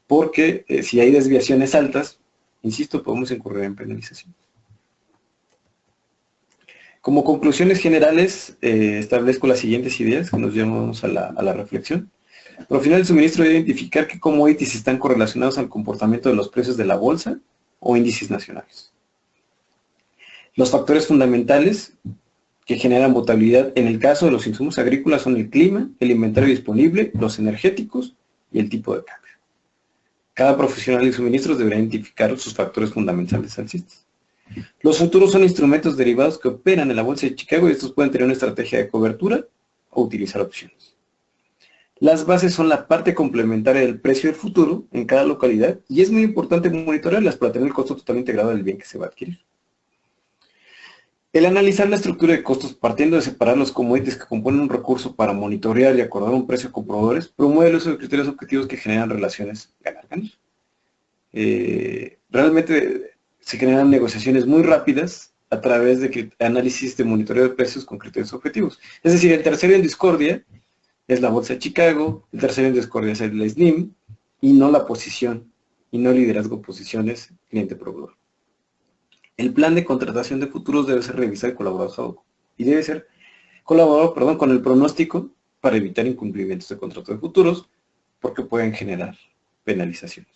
porque si hay desviaciones altas, insisto, podemos incurrir en penalización. Como conclusiones generales, establezco las siguientes ideas que nos llevamos a la reflexión. Al final, el suministro debe identificar qué commodities están correlacionados al comportamiento de los precios de la bolsa o índices nacionales. Los factores fundamentales que generan volatilidad en el caso de los insumos agrícolas son el clima, el inventario disponible, los energéticos y el tipo de cambio. Cada profesional de suministros deberá identificar sus factores fundamentales alcistas. Los futuros son instrumentos derivados que operan en la bolsa de Chicago y estos pueden tener una estrategia de cobertura o utilizar opciones. Las bases son la parte complementaria del precio del futuro en cada localidad y es muy importante monitorearlas para tener el costo total integrado del bien que se va a adquirir. El analizar la estructura de costos partiendo de separar los commodities que componen un recurso para monitorear y acordar un precio con proveedores promueve el uso de criterios objetivos que generan relaciones ganar-ganar. Realmente se generan negociaciones muy rápidas a través de análisis de monitoreo de precios con criterios objetivos. Es decir, el tercero en discordia es la bolsa de Chicago, el tercero en discordia es el SNIM y no la posición, y no el liderazgo posiciones cliente-proveedor. El plan de contratación de futuros debe ser revisado y colaborado, con el pronóstico para evitar incumplimientos de contrato de futuros, porque pueden generar penalizaciones.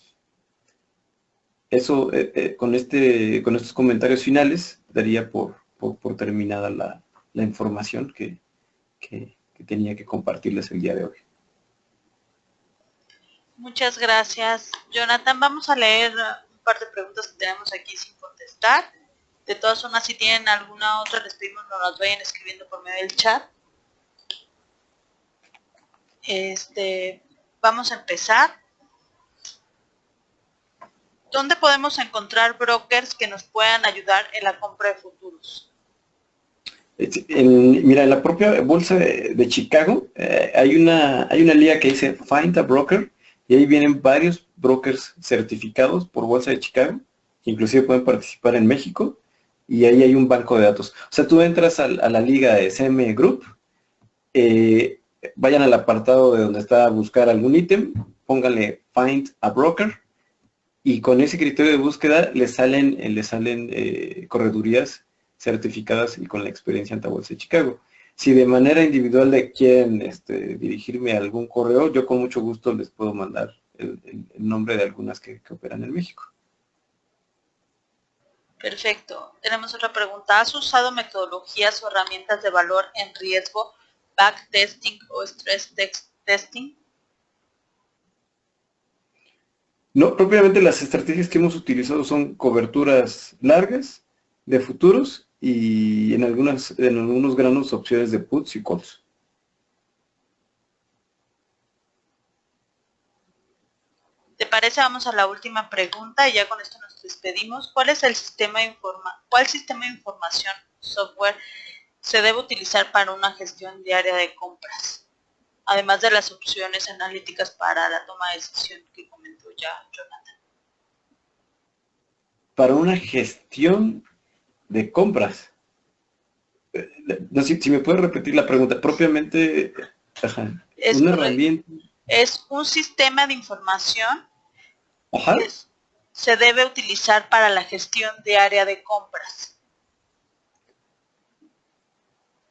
Eso, con estos comentarios finales, daría por terminada la información que tenía que compartirles el día de hoy. Muchas gracias, Jonathan. Vamos a leer un par de preguntas que tenemos aquí sin contestar. De todas formas, si tienen alguna otra, les pedimos que nos las vayan escribiendo por medio del chat. Vamos a empezar. ¿Dónde podemos encontrar brokers que nos puedan ayudar en la compra de futuros? Mira, en la propia bolsa de Chicago hay una liga que dice Find a Broker y ahí vienen varios brokers certificados por Bolsa de Chicago, que inclusive pueden participar en México, y ahí hay un banco de datos. O sea, tú entras a la liga de CM Group, vayan al apartado de donde está buscar algún ítem, pónganle Find a Broker, y con ese criterio de búsqueda les salen corredurías certificadas y con la experiencia ante Bolsa de Chicago. Si de manera individual le quieren dirigirme a algún correo, yo con mucho gusto les puedo mandar el nombre de algunas que operan en México. Perfecto. Tenemos otra pregunta. ¿Has usado metodologías o herramientas de valor en riesgo, backtesting o stress testing? No, propiamente las estrategias que hemos utilizado son coberturas largas de futuros y en algunos granos opciones de puts y calls. ¿Te parece? Vamos a la última pregunta y ya con esto nos despedimos. ¿Cuál sistema de información, software, se debe utilizar para una gestión diaria de compras? Además de las opciones analíticas para la toma de decisión que comentó ya Jonathan. Para una gestión de compras. No sé si me puedes repetir la pregunta. Propiamente, una herramienta. Es un sistema de información que se debe utilizar para la gestión diaria de compras.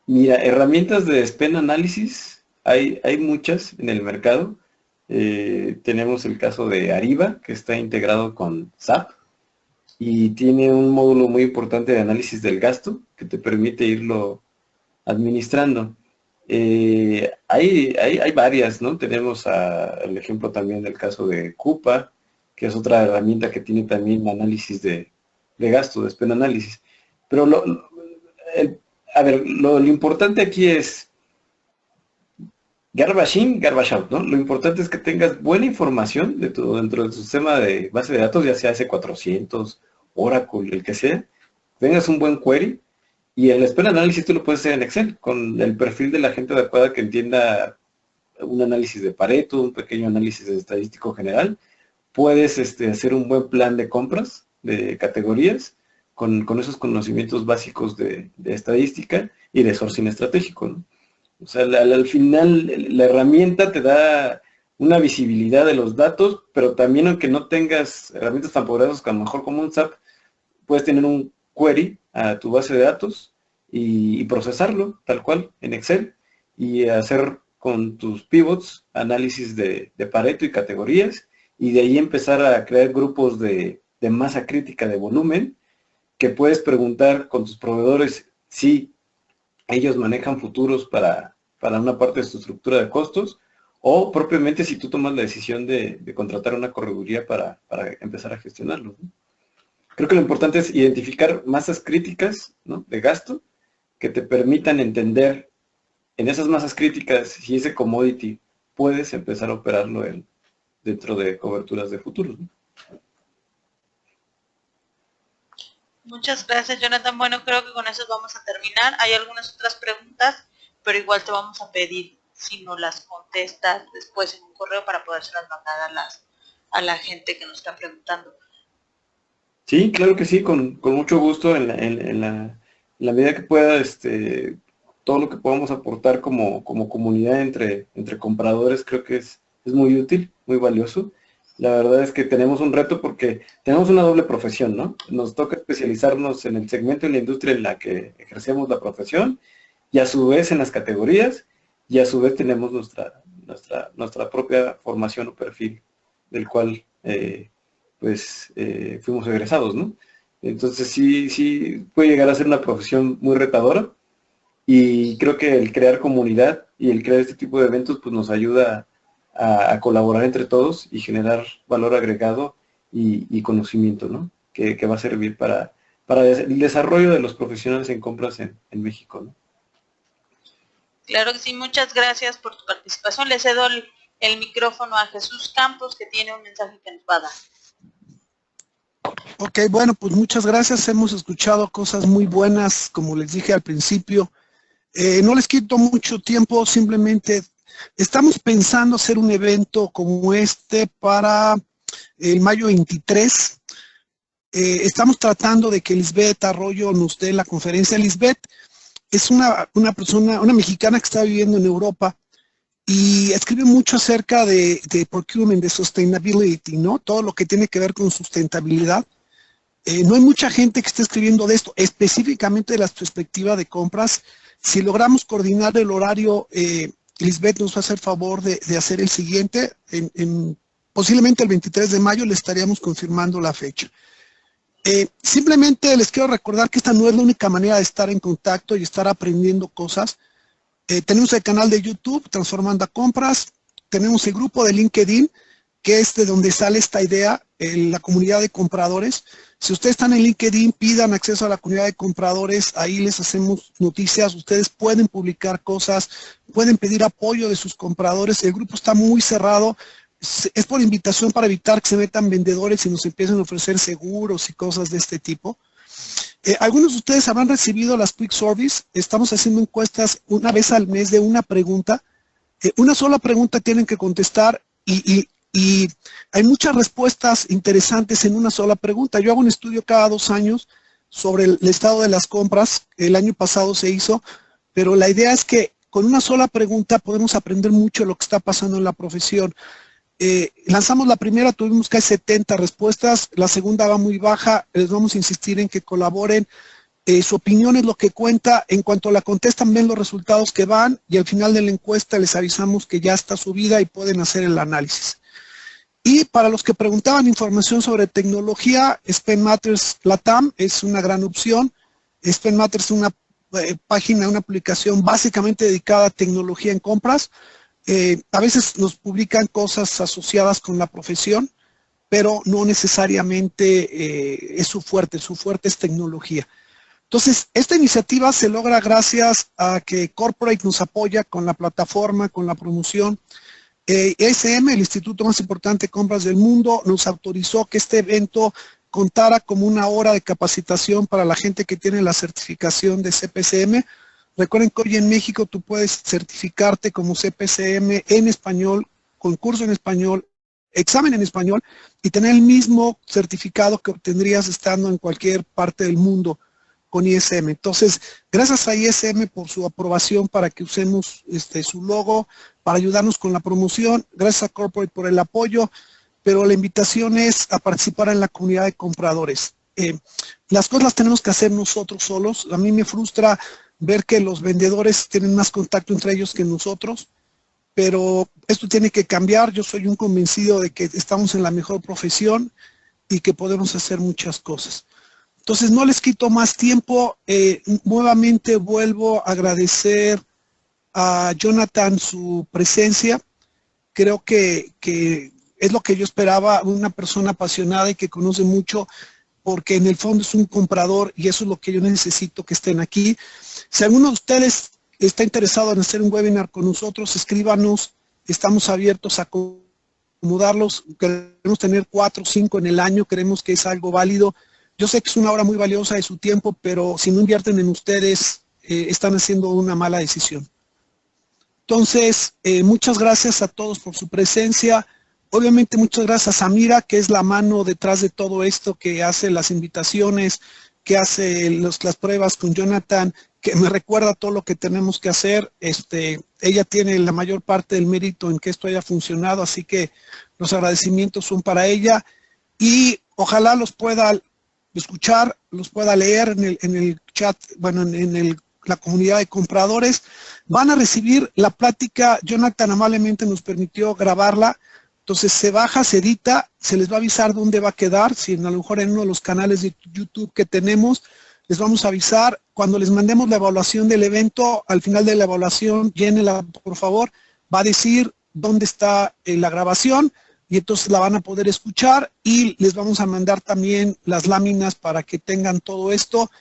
Mira, herramientas de spend análisis hay muchas en el mercado. Tenemos el caso de Ariba, que está integrado con SAP y tiene un módulo muy importante de análisis del gasto que te permite irlo administrando. Hay varias, ¿no? Tenemos el ejemplo también del caso de Coupa, que es otra herramienta que tiene también análisis de gasto, de spend análisis. Pero lo importante aquí es garbage in, garbage out, ¿no? Lo importante es que tengas buena información dentro de tu sistema de base de datos, ya sea S400, Oracle, el que sea, tengas un buen query, y el spend análisis tú lo puedes hacer en Excel, con el perfil de la gente adecuada que entienda un análisis de Pareto, un pequeño análisis de estadístico general. Puedes hacer un buen plan de compras, de categorías, con esos conocimientos básicos de estadística y de sourcing estratégico, ¿no? O sea, al final la herramienta te da una visibilidad de los datos, pero también aunque no tengas herramientas tan poderosas que a lo mejor como un SAP, puedes tener un query a tu base de datos y procesarlo tal cual en Excel y hacer con tus pivots análisis de Pareto y categorías y de ahí empezar a crear grupos de masa crítica de volumen que puedes preguntar con tus proveedores si ellos manejan futuros para una parte de su estructura de costos o propiamente si tú tomas la decisión de contratar una correduría para empezar a gestionarlo, ¿no? Creo que lo importante es identificar masas críticas, ¿no?, de gasto que te permitan entender en esas masas críticas si ese commodity puedes empezar a operarlo dentro de coberturas de futuros, ¿no? Muchas gracias, Jonathan. Bueno, creo que con eso vamos a terminar. Hay algunas otras preguntas, pero igual te vamos a pedir si nos las contestas después en un correo para podérselas mandar a la gente que nos está preguntando. Sí, claro que sí, con mucho gusto en la medida que pueda, todo lo que podamos aportar como comunidad entre compradores creo que es muy útil, muy valioso. La verdad es que tenemos un reto porque tenemos una doble profesión, ¿no? Nos toca especializarnos en el segmento y la industria en la que ejercemos la profesión y a su vez en las categorías y a su vez tenemos nuestra propia formación o perfil del cual fuimos egresados, ¿no? Entonces sí puede llegar a ser una profesión muy retadora y creo que el crear comunidad y el crear este tipo de eventos pues nos ayuda a colaborar entre todos y generar valor agregado y conocimiento, ¿no? Que va a servir para el desarrollo de los profesionales en compras en México, ¿no? Claro que sí, muchas gracias por tu participación. Le cedo el micrófono a Jesús Campos, que tiene un mensaje que nos va a dar. Ok, bueno, pues muchas gracias. Hemos escuchado cosas muy buenas, como les dije al principio. No les quito mucho tiempo, simplemente estamos pensando hacer un evento como este para el mayo 23. Estamos tratando de que Lisbeth Arroyo nos dé la conferencia. Lisbeth es una persona, una mexicana que está viviendo en Europa y escribe mucho acerca de procurement, de sustainability, ¿no? Todo lo que tiene que ver con sustentabilidad. No hay mucha gente que esté escribiendo de esto, específicamente de la perspectiva de compras. Si logramos coordinar el horario, Lisbeth nos va a hacer favor de hacer el siguiente. Posiblemente el 23 de mayo le estaríamos confirmando la fecha. Simplemente les quiero recordar que esta no es la única manera de estar en contacto y estar aprendiendo cosas. Tenemos el canal de YouTube, Transformando a Compras. Tenemos el grupo de LinkedIn, que es de donde sale esta idea, la comunidad de compradores. Si ustedes están en LinkedIn, pidan acceso a la comunidad de compradores, ahí les hacemos noticias, ustedes pueden publicar cosas, pueden pedir apoyo de sus compradores, el grupo está muy cerrado, es por invitación para evitar que se metan vendedores y nos empiecen a ofrecer seguros y cosas de este tipo. Algunos de ustedes habrán recibido las Quick Service, estamos haciendo encuestas una vez al mes de una pregunta, una sola pregunta tienen que contestar y hay muchas respuestas interesantes en una sola pregunta. Yo hago un estudio cada 2 años sobre el estado de las compras. El año pasado se hizo, pero la idea es que con una sola pregunta podemos aprender mucho de lo que está pasando en la profesión. Lanzamos la primera, tuvimos casi 70 respuestas. La segunda va muy baja. Les vamos a insistir en que colaboren. Su opinión es lo que cuenta. En cuanto la contestan, ven los resultados que van y al final de la encuesta les avisamos que ya está subida y pueden hacer el análisis. Y para los que preguntaban información sobre tecnología, Spend Matters Latam es una gran opción. Spend Matters es una página, una aplicación básicamente dedicada a tecnología en compras. A veces nos publican cosas asociadas con la profesión, pero no necesariamente es su fuerte es tecnología. Entonces, esta iniciativa se logra gracias a que Corporate nos apoya con la plataforma, con la promoción. ESM, el instituto más importante de compras del mundo, nos autorizó que este evento contara como una hora de capacitación para la gente que tiene la certificación de CPCM. Recuerden que hoy en México tú puedes certificarte como CPCM en español, con curso en español, examen en español y tener el mismo certificado que obtendrías estando en cualquier parte del mundo con ISM. Entonces, gracias a ISM por su aprobación para que usemos su logo, para ayudarnos con la promoción. Gracias a Corporate por el apoyo, pero la invitación es a participar en la comunidad de compradores. Las cosas las tenemos que hacer nosotros solos. A mí me frustra ver que los vendedores tienen más contacto entre ellos que nosotros, pero esto tiene que cambiar. Yo soy un convencido de que estamos en la mejor profesión y que podemos hacer muchas cosas. Entonces, no les quito más tiempo. Nuevamente vuelvo a agradecer a Jonathan su presencia. Creo que es lo que yo esperaba, una persona apasionada y que conoce mucho, porque en el fondo es un comprador y eso es lo que yo necesito que estén aquí. Si alguno de ustedes está interesado en hacer un webinar con nosotros, escríbanos. Estamos abiertos a acomodarlos. Queremos tener 4 o 5 en el año. Creemos que es algo válido. Yo sé que es una hora muy valiosa de su tiempo, pero si no invierten en ustedes, están haciendo una mala decisión. Entonces, muchas gracias a todos por su presencia. Obviamente, muchas gracias a Samira, que es la mano detrás de todo esto, que hace las invitaciones, que hace las pruebas con Jonathan, que me recuerda todo lo que tenemos que hacer. Ella tiene la mayor parte del mérito en que esto haya funcionado, así que los agradecimientos son para ella. Y ojalá los pueda escuchar, los pueda leer en el chat, bueno, la comunidad de compradores. Van a recibir la plática. Jonathan amablemente nos permitió grabarla. Entonces se baja, se edita, se les va a avisar dónde va a quedar. Si a lo mejor en uno de los canales de YouTube que tenemos, les vamos a avisar. Cuando les mandemos la evaluación del evento, al final de la evaluación, llénela por favor, va a decir dónde está la grabación, y entonces la van a poder escuchar, y les vamos a mandar también las láminas para que tengan todo esto.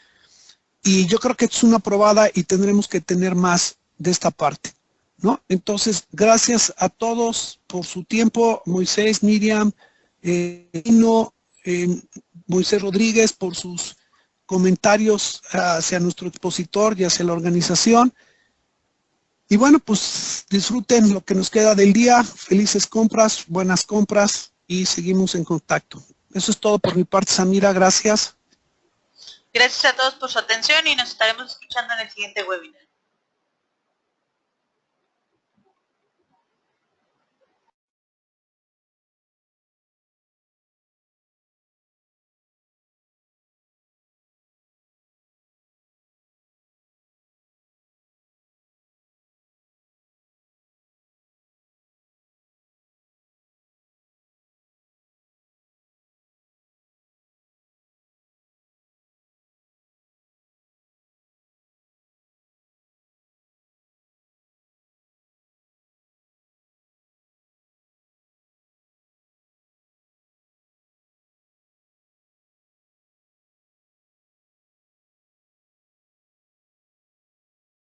Y yo creo que es una probada y tendremos que tener más de esta parte, ¿no? Entonces, gracias a todos por su tiempo. Moisés, Miriam, Moisés Rodríguez, por sus comentarios hacia nuestro expositor y hacia la organización. Y bueno, pues disfruten lo que nos queda del día. Felices compras, buenas compras, y seguimos en contacto. Eso es todo por mi parte, Samira. Gracias. Gracias a todos por su atención y nos estaremos escuchando en el siguiente webinar.